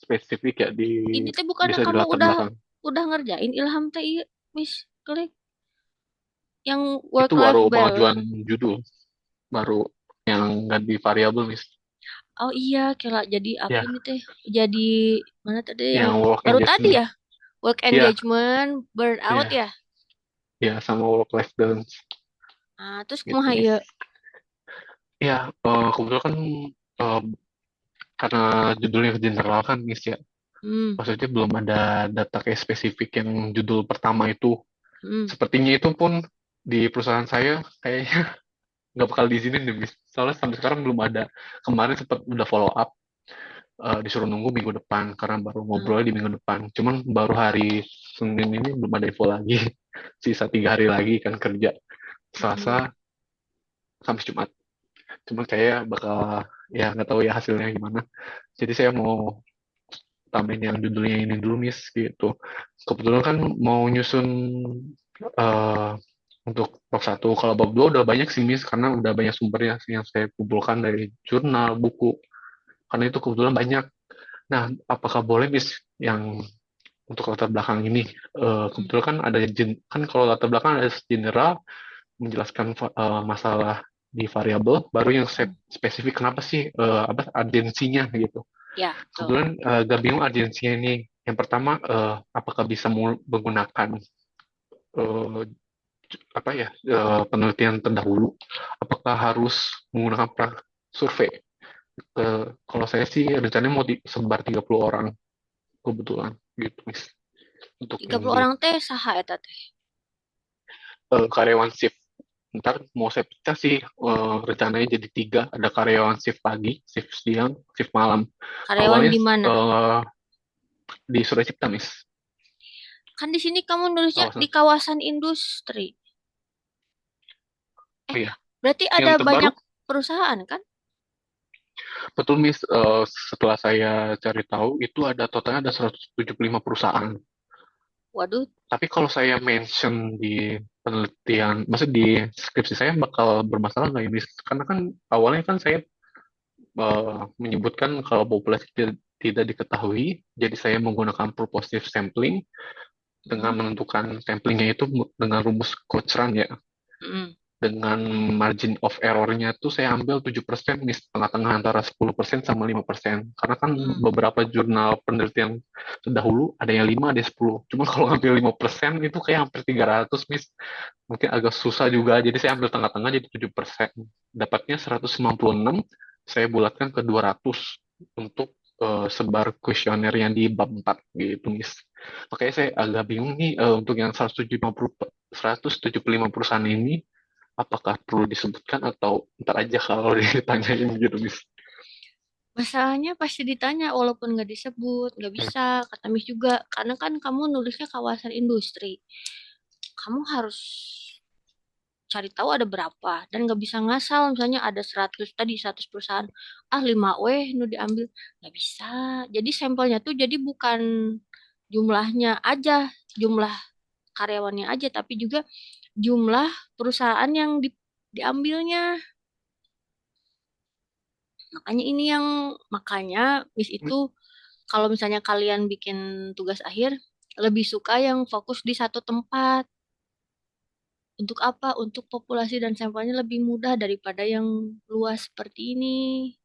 Speaker 6: spesifik ya
Speaker 1: ini teh bukannya
Speaker 6: bisa di
Speaker 1: kamu
Speaker 6: latar
Speaker 1: udah
Speaker 6: belakang.
Speaker 1: ngerjain Ilham teh iya, Miss Klik yang
Speaker 6: Itu
Speaker 1: work life
Speaker 6: baru
Speaker 1: balance.
Speaker 6: pengajuan judul, baru yang ganti variabel, Miss.
Speaker 1: Oh iya, kira jadi apa
Speaker 6: Ya,
Speaker 1: ini teh? Jadi mana tadi yang
Speaker 6: yang work
Speaker 1: baru tadi
Speaker 6: engagement.
Speaker 1: ya? Work
Speaker 6: Ya,
Speaker 1: engagement, burnout
Speaker 6: ya,
Speaker 1: ya.
Speaker 6: ya sama work life balance
Speaker 1: Ah, terus
Speaker 6: gitu,
Speaker 1: kumaha
Speaker 6: Miss.
Speaker 1: ya?
Speaker 6: Ya, kebetulan kan eh, karena judulnya general kan, Miss ya.
Speaker 1: Hmm,
Speaker 6: Maksudnya belum ada data kayak spesifik yang judul pertama itu.
Speaker 1: hmm,
Speaker 6: Sepertinya itu pun di perusahaan saya kayaknya nggak bakal diizinin deh, Miss. Soalnya sampai sekarang belum ada. Kemarin sempat udah follow up, disuruh nunggu minggu depan karena baru
Speaker 1: hmm,
Speaker 6: ngobrol di minggu depan. Cuman baru hari Senin ini belum ada info lagi. Sisa 3 hari lagi kan kerja.
Speaker 1: hmm.
Speaker 6: Selasa, Kamis, Jumat. Cuman kayak bakal ya nggak tahu ya hasilnya gimana. Jadi saya mau tambahin yang judulnya ini dulu, Miss, gitu. Kebetulan kan mau nyusun eh untuk bab satu. Kalau bab dua udah banyak sih, Miss, karena udah banyak sumbernya yang saya kumpulkan dari jurnal, buku. Karena itu kebetulan banyak. Nah, apakah boleh, Miss, yang untuk latar belakang ini?
Speaker 1: Hmm.
Speaker 6: Kebetulan kan ada kan kalau latar belakang ada general menjelaskan masalah di variabel, baru yang
Speaker 1: Hmm.
Speaker 6: spesifik kenapa sih apa urgensinya gitu.
Speaker 1: Ya, betul.
Speaker 6: Kebetulan gak bingung urgensinya ini. Yang pertama, apakah bisa menggunakan eh, apa ya penelitian terdahulu? Apakah harus menggunakan survei? Kalau saya sih rencananya mau disebar 30 orang kebetulan gitu, Miss. Untuk
Speaker 1: Tiga
Speaker 6: yang
Speaker 1: puluh
Speaker 6: di
Speaker 1: orang teh saha eta teh.
Speaker 6: karyawan shift. Ntar mau saya pecah sih rencananya jadi 3. Ada karyawan shift pagi, shift siang, shift malam.
Speaker 1: Karyawan
Speaker 6: Awalnya
Speaker 1: di mana?
Speaker 6: di Surakarta, Miss.
Speaker 1: Kan di sini kamu nulisnya di
Speaker 6: Kawasan.
Speaker 1: kawasan industri.
Speaker 6: Oh iya,
Speaker 1: Berarti ada
Speaker 6: yang terbaru
Speaker 1: banyak perusahaan kan?
Speaker 6: betul, Miss. Setelah saya cari tahu itu ada totalnya ada 175 perusahaan.
Speaker 1: Waduh,
Speaker 6: Tapi kalau saya mention di penelitian, maksud di skripsi saya bakal bermasalah nggak ya, Miss? Karena kan awalnya kan saya menyebutkan kalau populasi tidak diketahui, jadi saya menggunakan purposive sampling dengan
Speaker 1: mm,
Speaker 6: menentukan samplingnya itu dengan rumus Cochran ya.
Speaker 1: mm,
Speaker 6: Dengan margin of error-nya tuh saya ambil 7%, di tengah-tengah antara 10% sama 5%. Karena kan
Speaker 1: mm,
Speaker 6: beberapa jurnal penelitian terdahulu ada yang 5, ada yang 10. Cuma kalau ngambil 5% itu kayak hampir 300, Miss. Mungkin agak susah juga, jadi saya ambil tengah-tengah jadi 7%. Dapatnya 196, saya bulatkan ke 200 untuk sebar kuesioner yang di bab 4 gitu, Miss. Makanya saya agak bingung nih untuk yang 175 perusahaan ini apakah perlu disebutkan atau ntar aja kalau ditanyain gitu, Miss.
Speaker 1: Masalahnya pasti ditanya walaupun nggak disebut, nggak
Speaker 6: Hmm.
Speaker 1: bisa, kata Miss juga. Karena kan kamu nulisnya kawasan industri. Kamu harus cari tahu ada berapa dan nggak bisa ngasal misalnya ada 100 tadi 100 perusahaan 5 nu diambil nggak bisa jadi sampelnya tuh jadi bukan jumlahnya aja jumlah karyawannya aja tapi juga jumlah perusahaan yang diambilnya makanya ini yang makanya Miss itu kalau misalnya kalian bikin tugas akhir lebih suka yang fokus di satu tempat. Untuk apa? Untuk populasi dan sampelnya lebih mudah daripada yang luas seperti ini.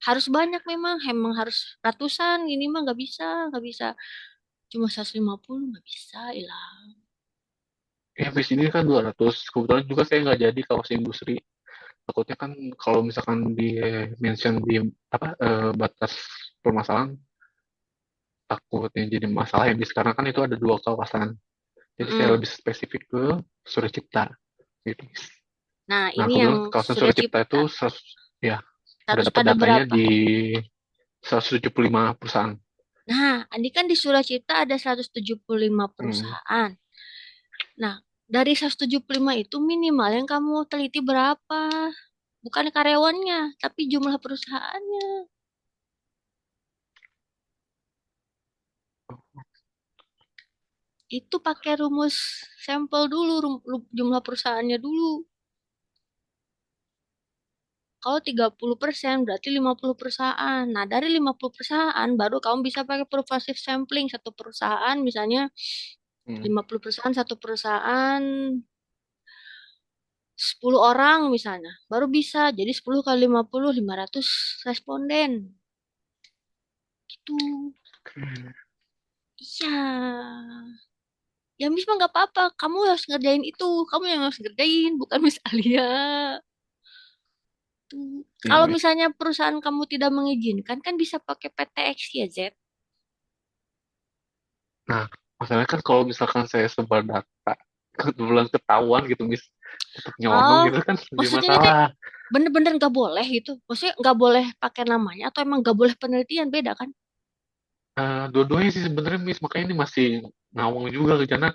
Speaker 1: Harus banyak memang harus ratusan. Ini mah nggak bisa. Cuma 150 nggak bisa, hilang.
Speaker 6: Ya, habis ini kan 200. Kebetulan juga saya nggak jadi kawasan industri. Takutnya kan kalau misalkan di mention di apa batas permasalahan, takutnya jadi masalah ya. Sekarang kan itu ada 2 kawasan. Jadi saya
Speaker 1: Mm-mm.
Speaker 6: lebih spesifik ke Suracipta gitu.
Speaker 1: Nah,
Speaker 6: Nah,
Speaker 1: ini yang
Speaker 6: kebetulan kawasan
Speaker 1: sudah
Speaker 6: Suracipta itu
Speaker 1: cipta.
Speaker 6: ya udah
Speaker 1: Harus
Speaker 6: dapat
Speaker 1: ada
Speaker 6: datanya
Speaker 1: berapa?
Speaker 6: di 175 perusahaan.
Speaker 1: Nah, ini kan di Suracipta ada 175
Speaker 6: Hmm.
Speaker 1: perusahaan. Nah, dari 175 itu minimal yang kamu teliti berapa? Bukan karyawannya, tapi jumlah perusahaannya. Itu pakai rumus sampel dulu, jumlah perusahaannya dulu. Kalau 30% berarti 50 perusahaan. Nah, dari 50 perusahaan baru kamu bisa pakai pervasive sampling. Satu perusahaan misalnya
Speaker 6: Hmm.
Speaker 1: 50 perusahaan, satu perusahaan 10 orang misalnya. Baru bisa. Jadi 10 kali 50, 500 responden. Gitu. Iya. Ya, Miss mah nggak apa-apa. Kamu harus ngerjain itu. Kamu yang harus ngerjain, bukan Miss Alia. Tuh.
Speaker 6: Iya,
Speaker 1: Kalau
Speaker 6: Miss.
Speaker 1: misalnya perusahaan kamu tidak mengizinkan, kan bisa pakai PTX ya, Z.
Speaker 6: Nah, masalahnya kan kalau misalkan saya sebar data, kebetulan ketahuan gitu, Miss, tetap nyonong
Speaker 1: Oh,
Speaker 6: gitu kan jadi
Speaker 1: maksudnya ini teh
Speaker 6: masalah.
Speaker 1: bener-bener nggak boleh gitu. Maksudnya nggak boleh pakai namanya atau emang nggak boleh penelitian beda kan?
Speaker 6: Dua-duanya sih sebenarnya, Miss, makanya ini masih ngawang juga karena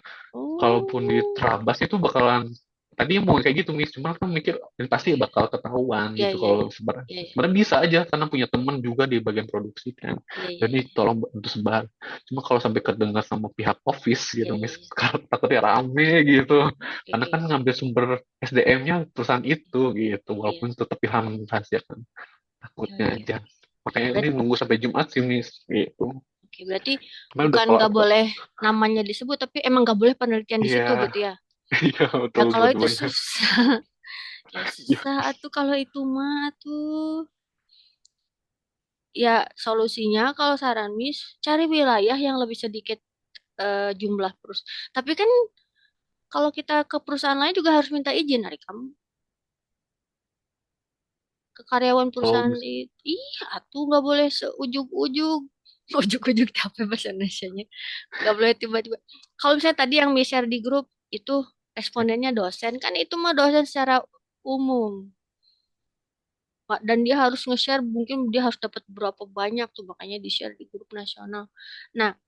Speaker 6: kalaupun di
Speaker 1: Oh,
Speaker 6: Trabas itu bakalan tadi mau kayak gitu, Miss, cuma kan mikir ini pasti
Speaker 1: iya,
Speaker 6: bakal ketahuan
Speaker 1: iya,
Speaker 6: gitu
Speaker 1: iya,
Speaker 6: kalau
Speaker 1: iya,
Speaker 6: sebar.
Speaker 1: iya, iya,
Speaker 6: Sebenarnya bisa aja karena punya teman juga di bagian produksi kan.
Speaker 1: iya, iya,
Speaker 6: Jadi
Speaker 1: iya,
Speaker 6: tolong bantu sebar. Cuma kalau sampai kedengar sama pihak office
Speaker 1: iya,
Speaker 6: gitu,
Speaker 1: iya,
Speaker 6: Miss,
Speaker 1: iya.
Speaker 6: takutnya rame gitu.
Speaker 1: Oke,
Speaker 6: Karena
Speaker 1: oke,
Speaker 6: kan ngambil sumber SDM-nya perusahaan itu gitu,
Speaker 1: iya,
Speaker 6: walaupun tetap pihak rahasia kan.
Speaker 1: iya,
Speaker 6: Takutnya
Speaker 1: iya.
Speaker 6: aja. Makanya ini
Speaker 1: Berarti,
Speaker 6: nunggu sampai Jumat sih, Miss, gitu.
Speaker 1: oke, berarti
Speaker 6: Karena udah
Speaker 1: bukan
Speaker 6: kelar
Speaker 1: nggak
Speaker 6: kok.
Speaker 1: boleh namanya disebut, tapi emang nggak boleh penelitian di
Speaker 6: Iya,
Speaker 1: situ gitu ya?
Speaker 6: iya
Speaker 1: Ya
Speaker 6: betul
Speaker 1: kalau itu
Speaker 6: dua-duanya.
Speaker 1: susah, ya susah atuh kalau itu mah tuh. Ya solusinya kalau saran Miss cari wilayah yang lebih sedikit jumlah Tapi kan kalau kita ke perusahaan lain juga harus minta izin dari kamu. Ke karyawan
Speaker 6: Kalau
Speaker 1: perusahaan itu. Iya, atuh nggak boleh seujug-ujug. Ujug-ujug apa bahasa Indonesianya? Nggak boleh tiba-tiba. Kalau misalnya tadi yang share di grup itu respondennya dosen, kan itu mah dosen secara umum. Dan dia harus nge-share, mungkin dia harus dapat berapa banyak tuh, makanya di-share di grup nasional. Nah,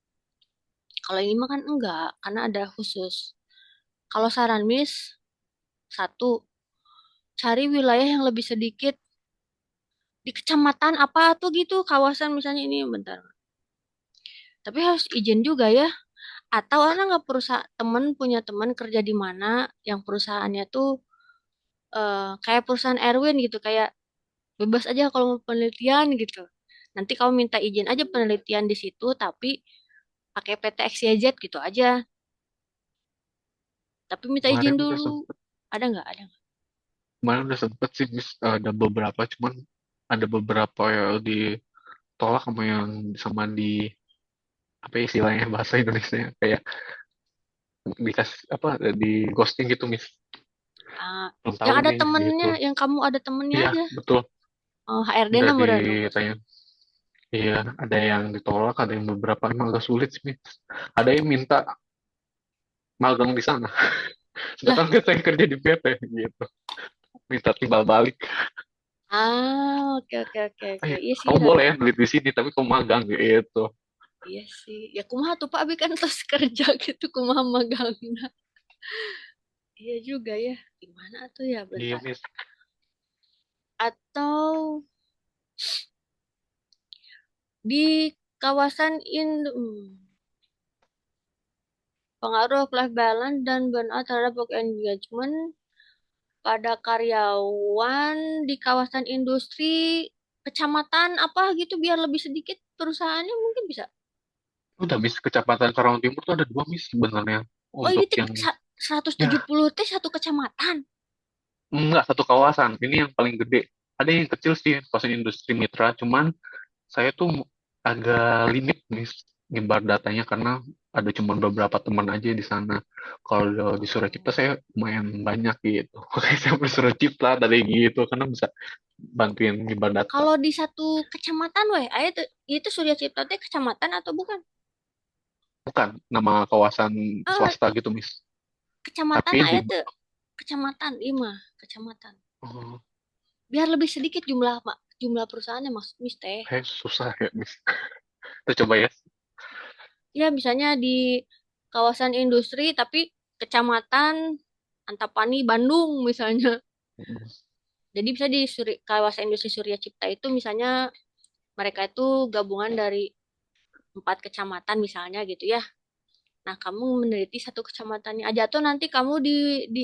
Speaker 1: kalau ini mah kan enggak, karena ada khusus. Kalau saran Miss, satu, cari wilayah yang lebih sedikit di kecamatan apa tuh gitu kawasan misalnya ini bentar tapi harus izin juga ya atau orang nggak perusahaan temen punya teman kerja di mana yang perusahaannya tuh kayak perusahaan Erwin gitu kayak bebas aja kalau mau penelitian gitu nanti kamu minta izin aja penelitian di situ tapi pakai PT XYZ gitu aja tapi minta izin
Speaker 6: kemarin udah
Speaker 1: dulu
Speaker 6: sempet,
Speaker 1: ada nggak
Speaker 6: kemarin udah sempet sih, Miss, ada beberapa, cuman ada beberapa yang ditolak sama di apa ya istilahnya bahasa Indonesia kayak dikasih apa di ghosting gitu, Miss.
Speaker 1: Ah,
Speaker 6: Belum
Speaker 1: yang
Speaker 6: tahu
Speaker 1: ada
Speaker 6: nih
Speaker 1: temennya
Speaker 6: gitu.
Speaker 1: yang kamu ada temennya
Speaker 6: Iya,
Speaker 1: aja
Speaker 6: betul.
Speaker 1: oh HRD-nya
Speaker 6: Udah
Speaker 1: beneran bagus
Speaker 6: ditanya. Iya, ada yang ditolak, ada yang beberapa emang agak sulit sih, Miss. Ada yang minta magang di sana.
Speaker 1: lah
Speaker 6: Sedangkan kita yang kerja di PT gitu. Minta timbal balik.
Speaker 1: Oke oke oke oke.
Speaker 6: Ayo,
Speaker 1: Iya sih
Speaker 6: kamu boleh
Speaker 1: rata.
Speaker 6: nulis di sini, tapi kamu magang gitu.
Speaker 1: Iya sih. Ya kumaha tuh Pak, abi kan terus kerja gitu kumaha magangna. Iya juga ya. Gimana tuh ya
Speaker 6: Iya,
Speaker 1: bentar.
Speaker 6: Miss.
Speaker 1: Atau di kawasan pengaruh work-life balance dan burnout terhadap work engagement pada karyawan di kawasan industri kecamatan apa gitu biar lebih sedikit perusahaannya mungkin bisa.
Speaker 6: Udah, Miss, Kecamatan Karawang Timur tuh ada dua, Miss, sebenarnya.
Speaker 1: Oh ini
Speaker 6: Untuk
Speaker 1: teh
Speaker 6: yang, ya,
Speaker 1: 170 teh satu kecamatan.
Speaker 6: enggak satu kawasan. Ini yang paling gede. Ada yang kecil sih, kawasan industri mitra. Cuman saya tuh agak limit nih nyebar datanya karena ada cuma beberapa teman aja di sana. Kalau di Suracipta saya lumayan banyak gitu. Makanya saya beli Suracipta tadi gitu karena bisa bantuin nyebar data.
Speaker 1: Kalau di satu kecamatan weh, itu Surya Cipta teh kecamatan atau bukan?
Speaker 6: Bukan nama kawasan
Speaker 1: Ah,
Speaker 6: swasta gitu, Miss.
Speaker 1: kecamatan
Speaker 6: Tapi di
Speaker 1: tuh kecamatan, iya mah, kecamatan.
Speaker 6: oh,
Speaker 1: Biar lebih sedikit jumlah perusahaannya Mas Mis teh.
Speaker 6: kayak susah ya, Miss. Kita coba ya.
Speaker 1: Ya, misalnya di kawasan industri tapi kecamatan Antapani Bandung misalnya. Jadi bisa di kawasan industri Surya Cipta itu misalnya mereka itu gabungan dari 4 kecamatan misalnya gitu ya. Nah, kamu meneliti satu kecamatannya aja atau nanti kamu di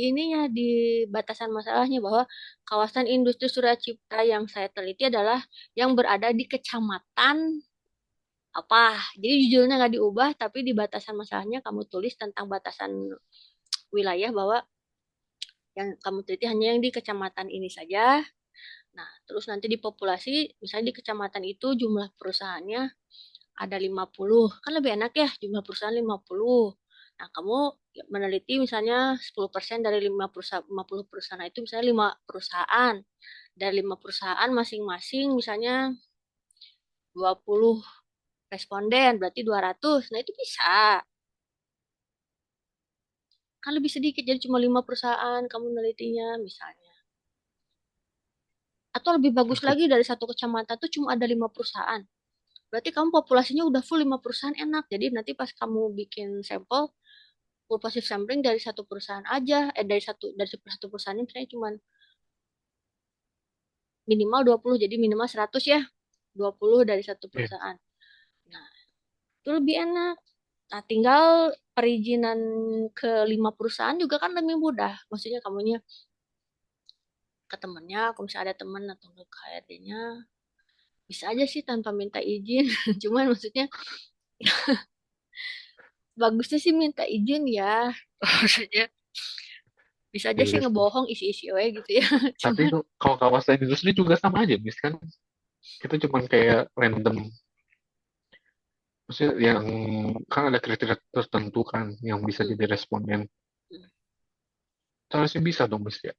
Speaker 1: ininya di batasan masalahnya bahwa kawasan industri Surya Cipta yang saya teliti adalah yang berada di kecamatan apa. Jadi judulnya nggak diubah, tapi di batasan masalahnya kamu tulis tentang batasan wilayah bahwa yang kamu teliti hanya yang di kecamatan ini saja. Nah, terus nanti di populasi, misalnya di kecamatan itu jumlah perusahaannya ada 50. Kan lebih enak ya, jumlah perusahaan 50. Nah, kamu meneliti misalnya 10% dari 50 perusahaan. Nah, itu misalnya 5 perusahaan. Dari 5 perusahaan masing-masing misalnya 20 responden, berarti 200. Nah, itu bisa. Kan lebih sedikit, jadi cuma 5 perusahaan kamu nelitinya misalnya. Atau lebih bagus
Speaker 6: Oke.
Speaker 1: lagi dari satu kecamatan tuh cuma ada 5 perusahaan. Berarti kamu populasinya udah full 5 perusahaan enak. Jadi nanti pas kamu bikin sampel, full positive sampling dari satu perusahaan aja. Dari satu perusahaan ini misalnya cuma minimal 20, jadi minimal 100 ya. 20 dari satu
Speaker 6: Iya.
Speaker 1: perusahaan. Nah, itu lebih enak. Nah, tinggal perizinan ke 5 perusahaan juga kan lebih mudah. Maksudnya kamunya ke temennya, kalau misalnya ada temen atau ke HRD-nya, bisa aja sih tanpa minta izin. Cuman maksudnya bagusnya sih minta izin ya. Maksudnya bisa aja sih
Speaker 6: Iya sih.
Speaker 1: ngebohong isi-isi we gitu ya.
Speaker 6: Tapi
Speaker 1: Cuman
Speaker 6: itu kalau kawasan industri juga sama aja, Miss, kan? Kita cuma kayak random. Maksudnya yang kan ada kriteria tertentu kan yang bisa
Speaker 1: hmm,
Speaker 6: jadi responden.
Speaker 1: hmm.
Speaker 6: Seharusnya bisa dong, Miss, ya.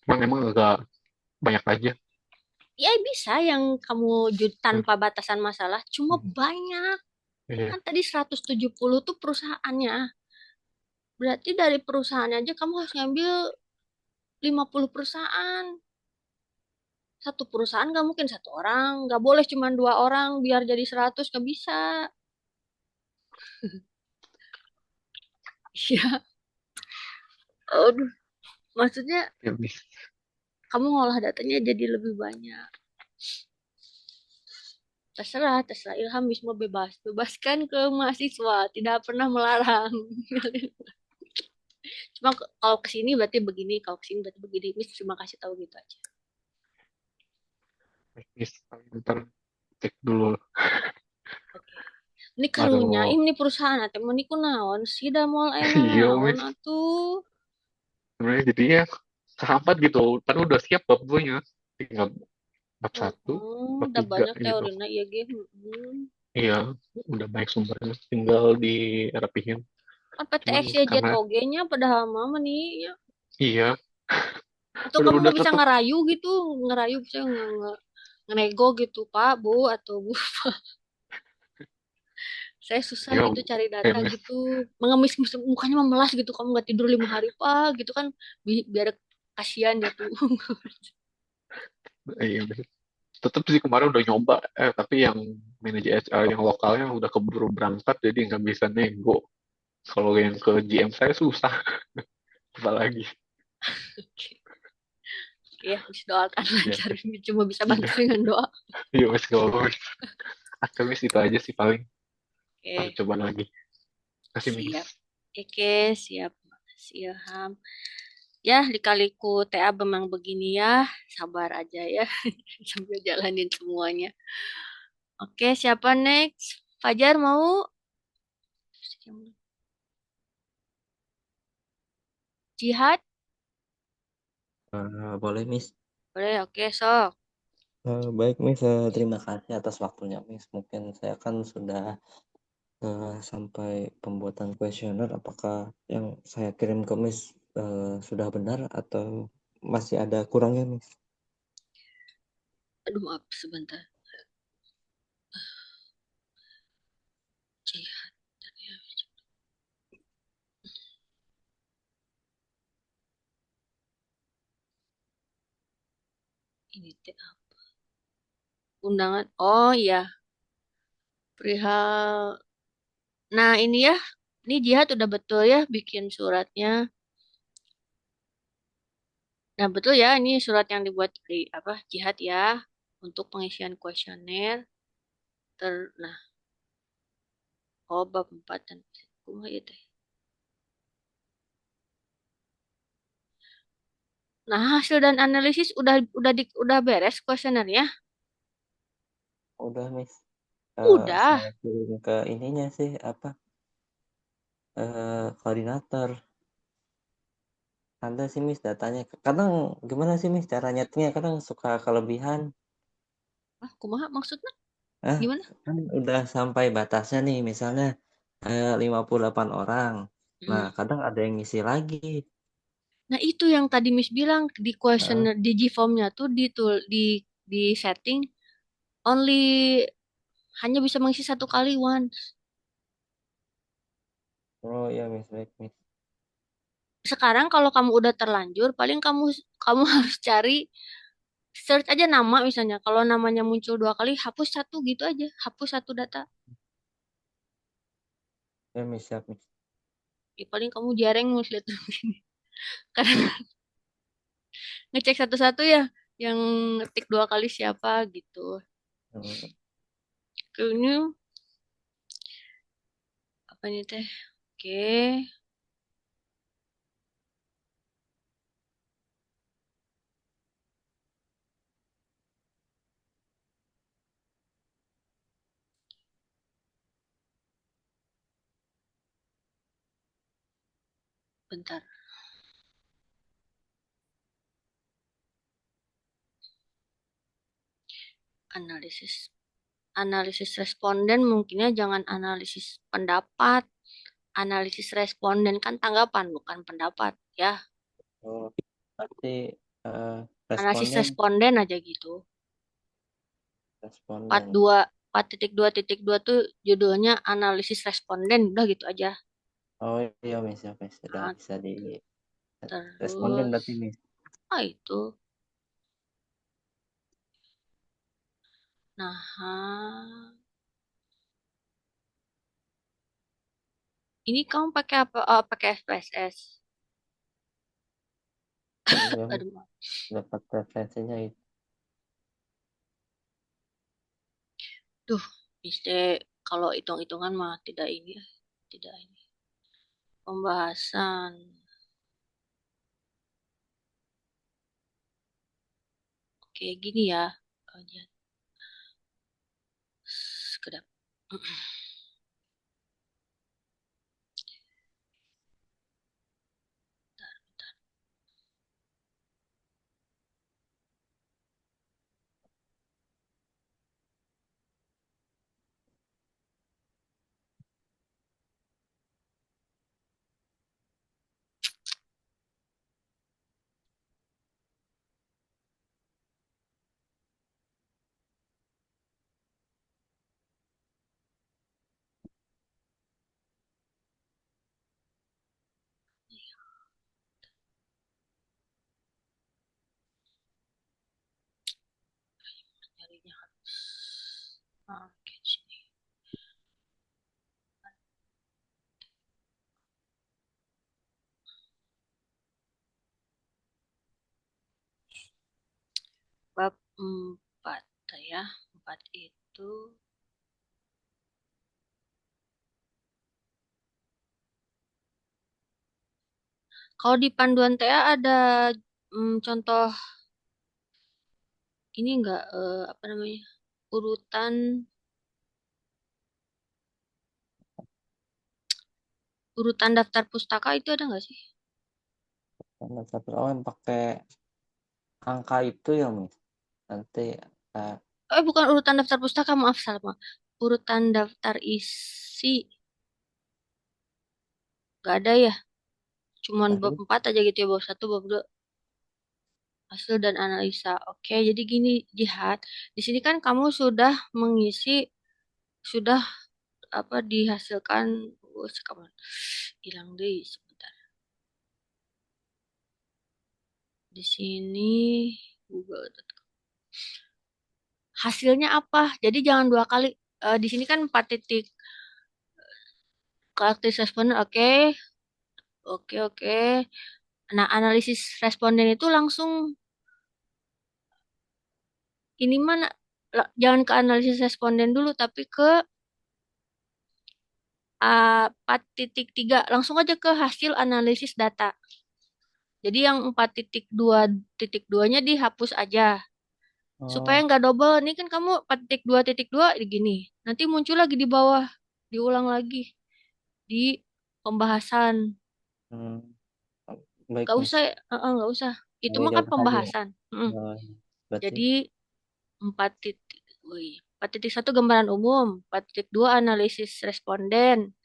Speaker 6: Cuman emang agak banyak aja.
Speaker 1: Ya bisa yang kamu
Speaker 6: Hmm.
Speaker 1: tanpa batasan masalah, cuma
Speaker 6: Hmm.
Speaker 1: banyak.
Speaker 6: Iya.
Speaker 1: Kan tadi 170 tuh perusahaannya. Berarti dari perusahaannya aja kamu harus ngambil 50 perusahaan. Satu perusahaan nggak mungkin satu orang, nggak boleh cuma 2 orang biar jadi 100 nggak bisa. Iya, aduh, maksudnya
Speaker 6: Ya, Miss.
Speaker 1: kamu ngolah datanya jadi lebih banyak. Terserah, terserah Ilham Bisma bebas. Bebaskan ke mahasiswa, tidak pernah melarang. Cuma kalau kesini berarti begini, kalau kesini berarti begini. Miss, terima kasih tahu gitu aja.
Speaker 6: Miss, ntar cek dulu.
Speaker 1: Oke. Ini karunya,
Speaker 6: Aduh.
Speaker 1: ini perusahaan, atau mau niku naon sih, dah mau
Speaker 6: Iya,
Speaker 1: naon
Speaker 6: Miss.
Speaker 1: atuh.
Speaker 6: Sebenarnya jadinya kehampat gitu. Padahal udah siap bab 2-nya. Tinggal bab 1, bab
Speaker 1: Udah
Speaker 6: 3
Speaker 1: banyak
Speaker 6: gitu.
Speaker 1: teorinya, iya gitu.
Speaker 6: Iya, udah banyak sumbernya. Tinggal dirapihin.
Speaker 1: Kan
Speaker 6: Cuman
Speaker 1: PTXYZ
Speaker 6: karena,
Speaker 1: OG-nya padahal mama nih, ya.
Speaker 6: iya,
Speaker 1: Atau kamu
Speaker 6: udah
Speaker 1: nggak bisa
Speaker 6: tetep.
Speaker 1: ngerayu gitu, ngerayu bisa ngenego gitu, Pak, Bu, atau Bu. Saya susah
Speaker 6: Ya,
Speaker 1: gitu cari
Speaker 6: kayak
Speaker 1: data
Speaker 6: Miss.
Speaker 1: gitu. Mengemis mukanya memelas gitu, kamu nggak tidur 5 hari, Pak, gitu kan biar kasihan ya tuh.
Speaker 6: Iya, tetap sih kemarin udah nyoba, tapi yang manajer HR yang lokalnya udah keburu berangkat, jadi nggak bisa nego. Kalau yang ke GM saya susah, apalagi.
Speaker 1: Oke, ya, bisa doakan
Speaker 6: Ya,
Speaker 1: lancar. Cuma bisa bantu
Speaker 6: iya,
Speaker 1: dengan doa.
Speaker 6: iya mas kalau akademis itu aja sih paling. Harus
Speaker 1: Oke,
Speaker 6: coba lagi. Kasih Miss.
Speaker 1: siap. Oke, siap. Makasih ya, Ham. Ya, dikaliku TA memang begini ya. Sabar aja ya. Sambil jalanin semuanya. Oke, siapa next? Fajar mau? Jihad?
Speaker 7: Boleh, Miss.
Speaker 1: Boleh, oke, sok.
Speaker 7: Baik, Miss. Terima kasih atas waktunya, Miss. Mungkin saya kan sudah sampai pembuatan kuesioner. Apakah yang saya kirim ke Miss sudah benar atau masih ada kurangnya, Miss?
Speaker 1: Aduh, maaf, sebentar. Jihad. Ini teh apa? Undangan. Oh iya, perihal. Nah, ini ya. Ini Jihad udah betul ya bikin suratnya. Nah, betul ya, ini surat yang dibuat di apa Jihad ya untuk pengisian kuesioner. Nah, oh bab 4 dan kumaha ieu teh. Nah, hasil dan analisis udah beres kuesionernya.
Speaker 7: Udah, Miss.
Speaker 1: Udah.
Speaker 7: Saya kirim ke ininya sih, apa, koordinator. Ada sih, Miss, datanya. Kadang gimana sih, Miss, cara nyetingnya? Kadang suka kelebihan.
Speaker 1: Ah, kumaha maksudnya?
Speaker 7: Ah,
Speaker 1: Gimana?
Speaker 7: kan udah sampai batasnya nih, misalnya 58 orang. Nah,
Speaker 1: Hmm.
Speaker 7: kadang ada yang ngisi lagi.
Speaker 1: Nah, itu yang tadi Miss bilang di
Speaker 7: Heeh.
Speaker 1: kuesioner di G-form-nya tuh di setting only hanya bisa mengisi satu kali once.
Speaker 7: Oh iya, Miss, baik, Miss.
Speaker 1: Sekarang kalau kamu udah terlanjur, paling kamu kamu harus cari search aja nama misalnya. Kalau namanya muncul dua kali, hapus satu gitu aja. Hapus satu data.
Speaker 7: Ya, Miss, siap, Miss.
Speaker 1: Ya, paling kamu jarang lihat karena ngecek satu-satu ya. Yang ngetik dua kali siapa gitu.
Speaker 7: Hmm,
Speaker 1: Kayaknya apa ini teh? Oke, bentar. Analisis analisis responden mungkinnya jangan analisis pendapat. Analisis responden kan tanggapan bukan pendapat ya.
Speaker 7: oh, berarti eh,
Speaker 1: Analisis
Speaker 7: responden,
Speaker 1: responden aja gitu. Part
Speaker 7: responden.
Speaker 1: 2 4.2.2 tuh judulnya analisis responden udah gitu aja.
Speaker 7: Oh iya, Miss, ya, Miss. Sudah
Speaker 1: Nah,
Speaker 7: bisa di responden
Speaker 1: terus
Speaker 7: berarti, Miss.
Speaker 1: itu. Nah, ini kamu pakai apa? Oh, pakai SPSS.
Speaker 7: Iya, Miss.
Speaker 1: Aduh,
Speaker 7: Dapat referensinya itu.
Speaker 1: duh, iste kalau hitung-hitungan mah tidak ini, ya. Tidak ini. Pembahasan. Oke, gini ya. Oh, ya. Sekedap. Oke, sini. Bab 4 ya. 4 itu kalau di panduan TA ada contoh ini enggak apa namanya? Urutan daftar pustaka itu ada nggak sih?
Speaker 7: Karena satu yang pakai angka itu ya Miss. Nanti
Speaker 1: Bukan urutan daftar pustaka, maaf salah. Maaf. Urutan daftar isi nggak ada ya? Cuman bab
Speaker 7: tadi
Speaker 1: 4 aja gitu ya, bab 1, bab 2 hasil dan analisa. Oke, jadi gini Jihad. Di sini kan kamu sudah mengisi, sudah apa dihasilkan. Kapan hilang deh sebentar. Di sini Google. Hasilnya apa? Jadi jangan 2 kali. Di sini kan 4 titik karakter responden. Oke, oke, oke. Nah, analisis responden itu langsung ini mana? Jangan ke analisis responden dulu, tapi ke 4.3. Langsung aja ke hasil analisis data. Jadi yang 4.2.2-nya dihapus aja. Supaya nggak double. Ini kan kamu 4.2.2 gini. Nanti muncul lagi di bawah. Diulang lagi. Di pembahasan.
Speaker 7: hmm, baik
Speaker 1: Nggak
Speaker 7: Miss.
Speaker 1: usah, nggak usah. Itu
Speaker 7: Ini
Speaker 1: mah kan
Speaker 7: jawab saja.
Speaker 1: pembahasan.
Speaker 7: Oh, berarti
Speaker 1: Jadi 4 titik. Wih, 4.1 gambaran umum. 4.2 analisis responden.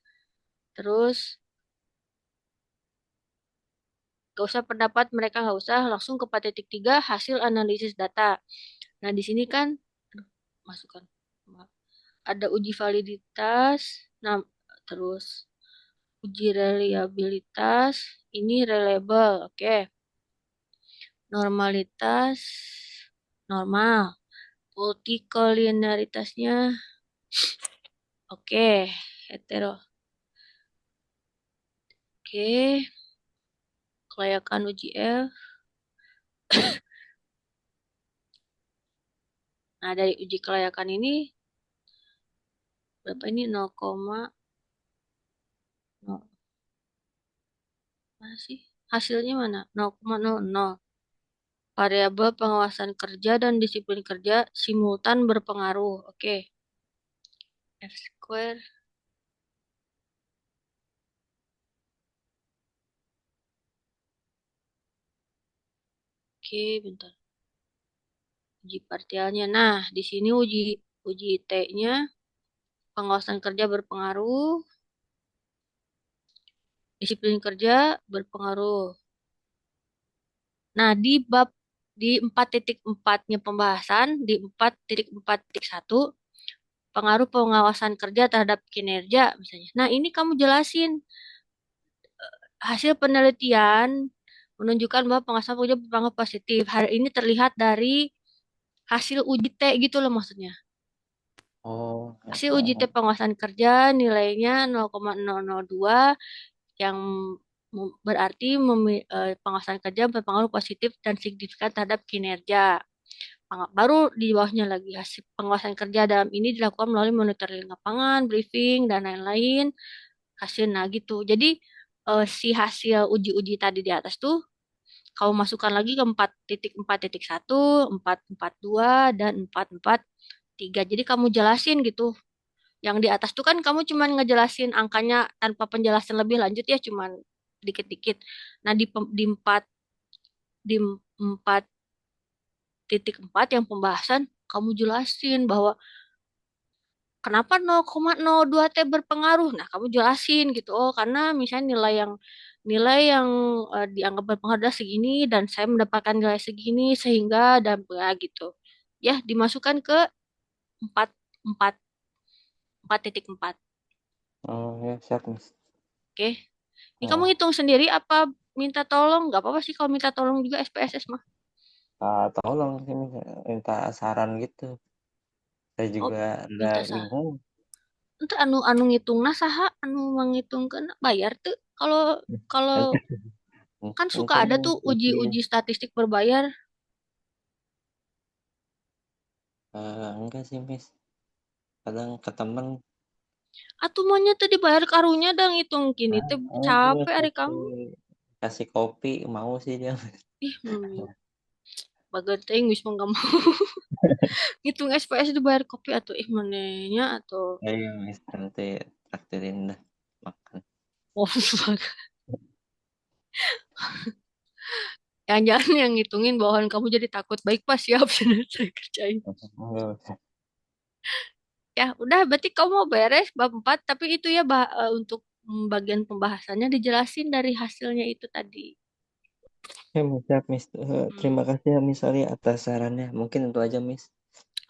Speaker 1: Terus gak usah pendapat mereka, nggak usah, langsung ke 4.3 hasil analisis data. Nah, di sini kan aduh, masukkan maaf. Ada uji validitas, nah terus uji reliabilitas, ini reliable, oke. Normalitas normal, multikolinaritasnya oke, hetero, oke, kelayakan uji F. Nah, dari uji kelayakan ini berapa ini 0,0 mana sih? Hasilnya mana? 0,00. Variabel pengawasan kerja dan disiplin kerja simultan berpengaruh. Oke. F square. Oke, bentar. Uji partialnya. Nah, di sini uji T-nya pengawasan kerja berpengaruh, disiplin kerja berpengaruh. Nah, di 4.4-nya pembahasan, di 4.4.1 pengaruh pengawasan kerja terhadap kinerja misalnya. Nah, ini kamu jelasin hasil penelitian menunjukkan bahwa pengawasan kerja berpengaruh positif. Hal ini terlihat dari hasil uji T gitu loh maksudnya. Hasil uji T pengawasan kerja nilainya 0,002 yang berarti pengawasan kerja berpengaruh positif dan signifikan terhadap kinerja. Baru di bawahnya lagi hasil pengawasan kerja dalam ini dilakukan melalui monitoring lapangan, briefing, dan lain-lain. Hasil nah gitu. Jadi si hasil uji-uji tadi di atas tuh kamu masukkan lagi ke 4.4.1, 4.4.2, dan 4.4.3. Jadi kamu jelasin gitu. Yang di atas tuh kan kamu cuman ngejelasin angkanya tanpa penjelasan lebih lanjut ya, cuman dikit-dikit. Nah, di 4.4 yang pembahasan kamu jelasin bahwa kenapa 0,02 T berpengaruh. Nah, kamu jelasin gitu. Oh, karena misalnya nilai yang dianggap berpengaruh adalah segini dan saya mendapatkan nilai segini sehingga dan ya gitu. Ya, dimasukkan ke 4 4 4.4.
Speaker 7: oh ya siap Miss.
Speaker 1: Oke. Ini kamu hitung sendiri apa minta tolong? Gak apa-apa sih kalau minta tolong juga SPSS mah.
Speaker 7: Tolong sih Miss, minta saran gitu. Saya
Speaker 1: Oh,
Speaker 7: juga ada
Speaker 1: minta saha.
Speaker 7: bingung.
Speaker 1: Ente anu ngitungna saha anu mangitungkeun bayar tuh. Kalau kalau kan suka
Speaker 7: Mungkin
Speaker 1: ada tuh
Speaker 7: isi
Speaker 1: uji-uji statistik berbayar.
Speaker 7: enggak sih Miss. Kadang ke temen
Speaker 1: Atuh maunya tuh dibayar karunya dah ngitung kini teh
Speaker 7: dia
Speaker 1: capek ari
Speaker 7: kasih
Speaker 1: kamu.
Speaker 7: kasih kopi mau sih dia.
Speaker 1: Ih, baget teuing geus mah gak mau. Ngitung SPS dibayar kopi atuh ih manehnya atau
Speaker 7: Ayo Miss nanti traktirin dah makan.
Speaker 1: oh jangan-jangan yang ngitungin bawahan kamu jadi takut baik pas siap saya kerjain. Ya, udah berarti kamu mau beres bab 4 tapi itu ya untuk bagian pembahasannya dijelasin dari hasilnya itu tadi.
Speaker 7: Ya Miss, siap Miss.
Speaker 1: Hmm.
Speaker 7: Terima kasih ya Miss Ali atas sarannya. Mungkin itu aja Miss.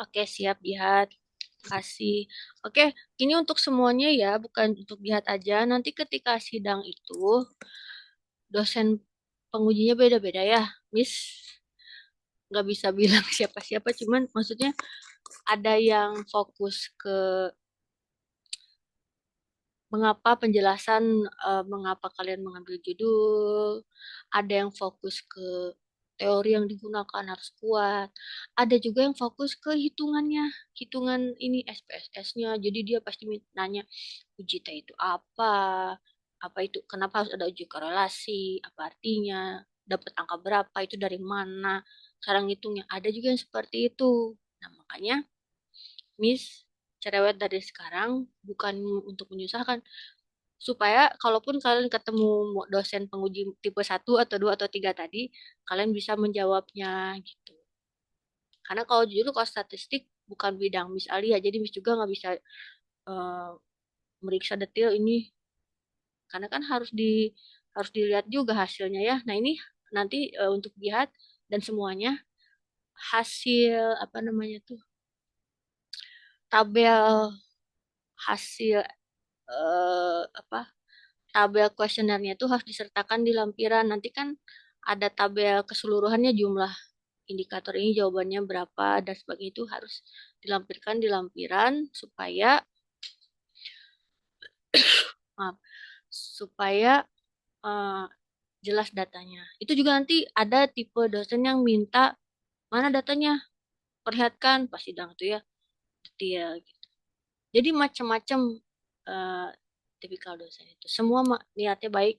Speaker 1: Oke, siap Jihat. Kasih. Oke, ini untuk semuanya ya, bukan untuk Jihat aja. Nanti ketika sidang itu dosen pengujinya beda-beda ya, Miss. Nggak bisa bilang siapa-siapa, cuman maksudnya ada yang fokus ke mengapa penjelasan mengapa kalian mengambil judul, ada yang fokus ke teori yang digunakan harus kuat, ada juga yang fokus ke hitungannya, hitungan ini SPSS-nya. Jadi dia pasti nanya uji T itu apa itu, kenapa harus ada uji korelasi, apa artinya, dapat angka berapa, itu dari mana, cara ngitungnya. Ada juga yang seperti itu. Nah, makanya Miss cerewet dari sekarang bukan untuk menyusahkan, supaya kalaupun kalian ketemu dosen penguji tipe 1 atau 2 atau 3 tadi, kalian bisa menjawabnya gitu. Karena kalau jujur kalau statistik bukan bidang Miss Alia, jadi Miss juga nggak bisa eh, meriksa detail ini, karena kan harus dilihat juga hasilnya ya. Nah ini nanti untuk lihat dan semuanya hasil apa namanya tuh, tabel hasil apa, tabel kuesionernya itu harus disertakan di lampiran. Nanti kan ada tabel keseluruhannya, jumlah indikator ini jawabannya berapa dan sebagainya, itu harus dilampirkan di lampiran supaya maaf, supaya eh, jelas datanya. Itu juga nanti ada tipe dosen yang minta mana datanya, perlihatkan pas sidang tuh ya, detail gitu. Jadi macam-macam eh, tipikal dosen itu. Semua niatnya baik,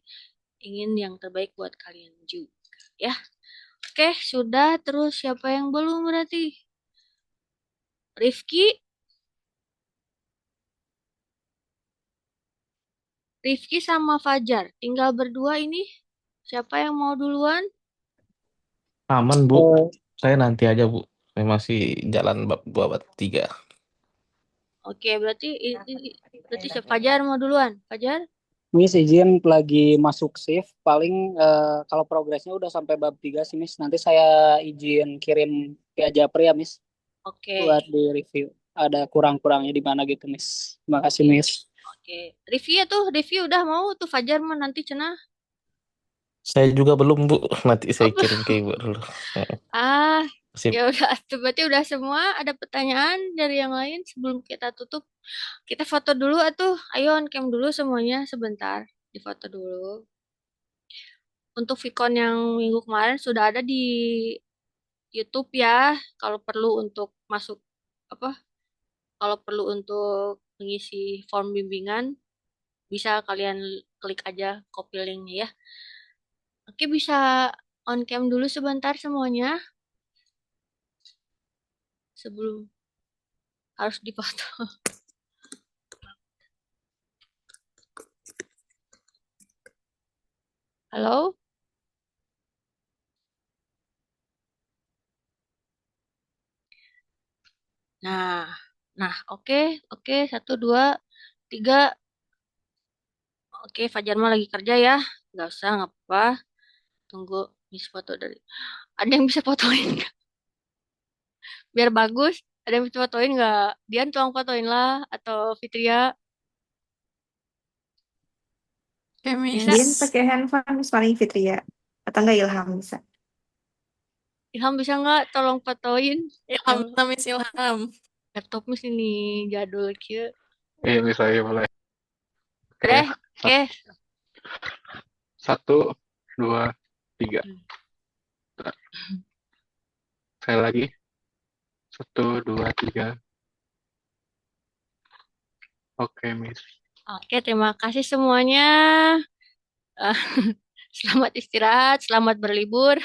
Speaker 1: ingin yang terbaik buat kalian juga ya. Oke, sudah. Terus siapa yang belum berarti? Rifki, Rifki sama Fajar. Tinggal berdua ini. Siapa yang mau duluan?
Speaker 8: Aman, Bu.
Speaker 9: Eh,
Speaker 8: Saya nanti aja, Bu. Saya masih jalan bab 2 bab 3.
Speaker 1: Oke, berarti siapa? Fajar mau duluan. Fajar?
Speaker 9: Miss izin lagi masuk shift. Paling kalau progresnya udah sampai bab 3 sih, Miss. Nanti saya izin kirim via Japri ya, Miss.
Speaker 1: Oke.
Speaker 9: Buat di review. Ada kurang-kurangnya di mana gitu, Miss. Terima kasih,
Speaker 1: Oke.
Speaker 9: Miss.
Speaker 1: Oke. Review ya tuh, review udah mau tuh Fajar mah nanti cenah.
Speaker 8: Saya juga belum, Bu. Nanti saya
Speaker 1: Oh,
Speaker 8: kirim ke Ibu dulu.
Speaker 1: ah,
Speaker 8: Sip.
Speaker 1: ya udah. Tuh, berarti udah semua. Ada pertanyaan dari yang lain sebelum kita tutup? Kita foto dulu atuh. Ayo on cam dulu semuanya sebentar. Difoto dulu. Untuk Vicon yang minggu kemarin sudah ada di YouTube ya. Kalau perlu untuk masuk apa? Kalau perlu untuk mengisi form bimbingan, bisa kalian klik aja copy linknya ya. Oke, bisa on cam dulu sebentar semuanya sebelum harus difoto. Halo? Nah, oke, oke, 1, 2, 3. Oke, Fajar mah lagi kerja ya. Nggak usah, nggak apa-apa. Tunggu Miss foto dari. Ada yang bisa fotoin nggak? Biar bagus. Ada yang bisa fotoin nggak? Dian tolong fotoin lah. Atau Fitria.
Speaker 3: Oke,
Speaker 1: Bisa.
Speaker 10: Dian
Speaker 3: Miss.
Speaker 10: pakai handphone paling Fitria atau enggak Ilham bisa.
Speaker 1: Ilham bisa nggak tolong fotoin?
Speaker 3: Ilham, Miss Ilham.
Speaker 1: Laptop Miss ini jadul kia.
Speaker 6: Miss saya mulai. Oke,
Speaker 1: Deh, oke.
Speaker 6: satu, dua, tiga. Sekali lagi. Satu, dua, tiga. Oke, Miss.
Speaker 1: Oke, terima kasih semuanya. Eh, Selamat istirahat, selamat berlibur.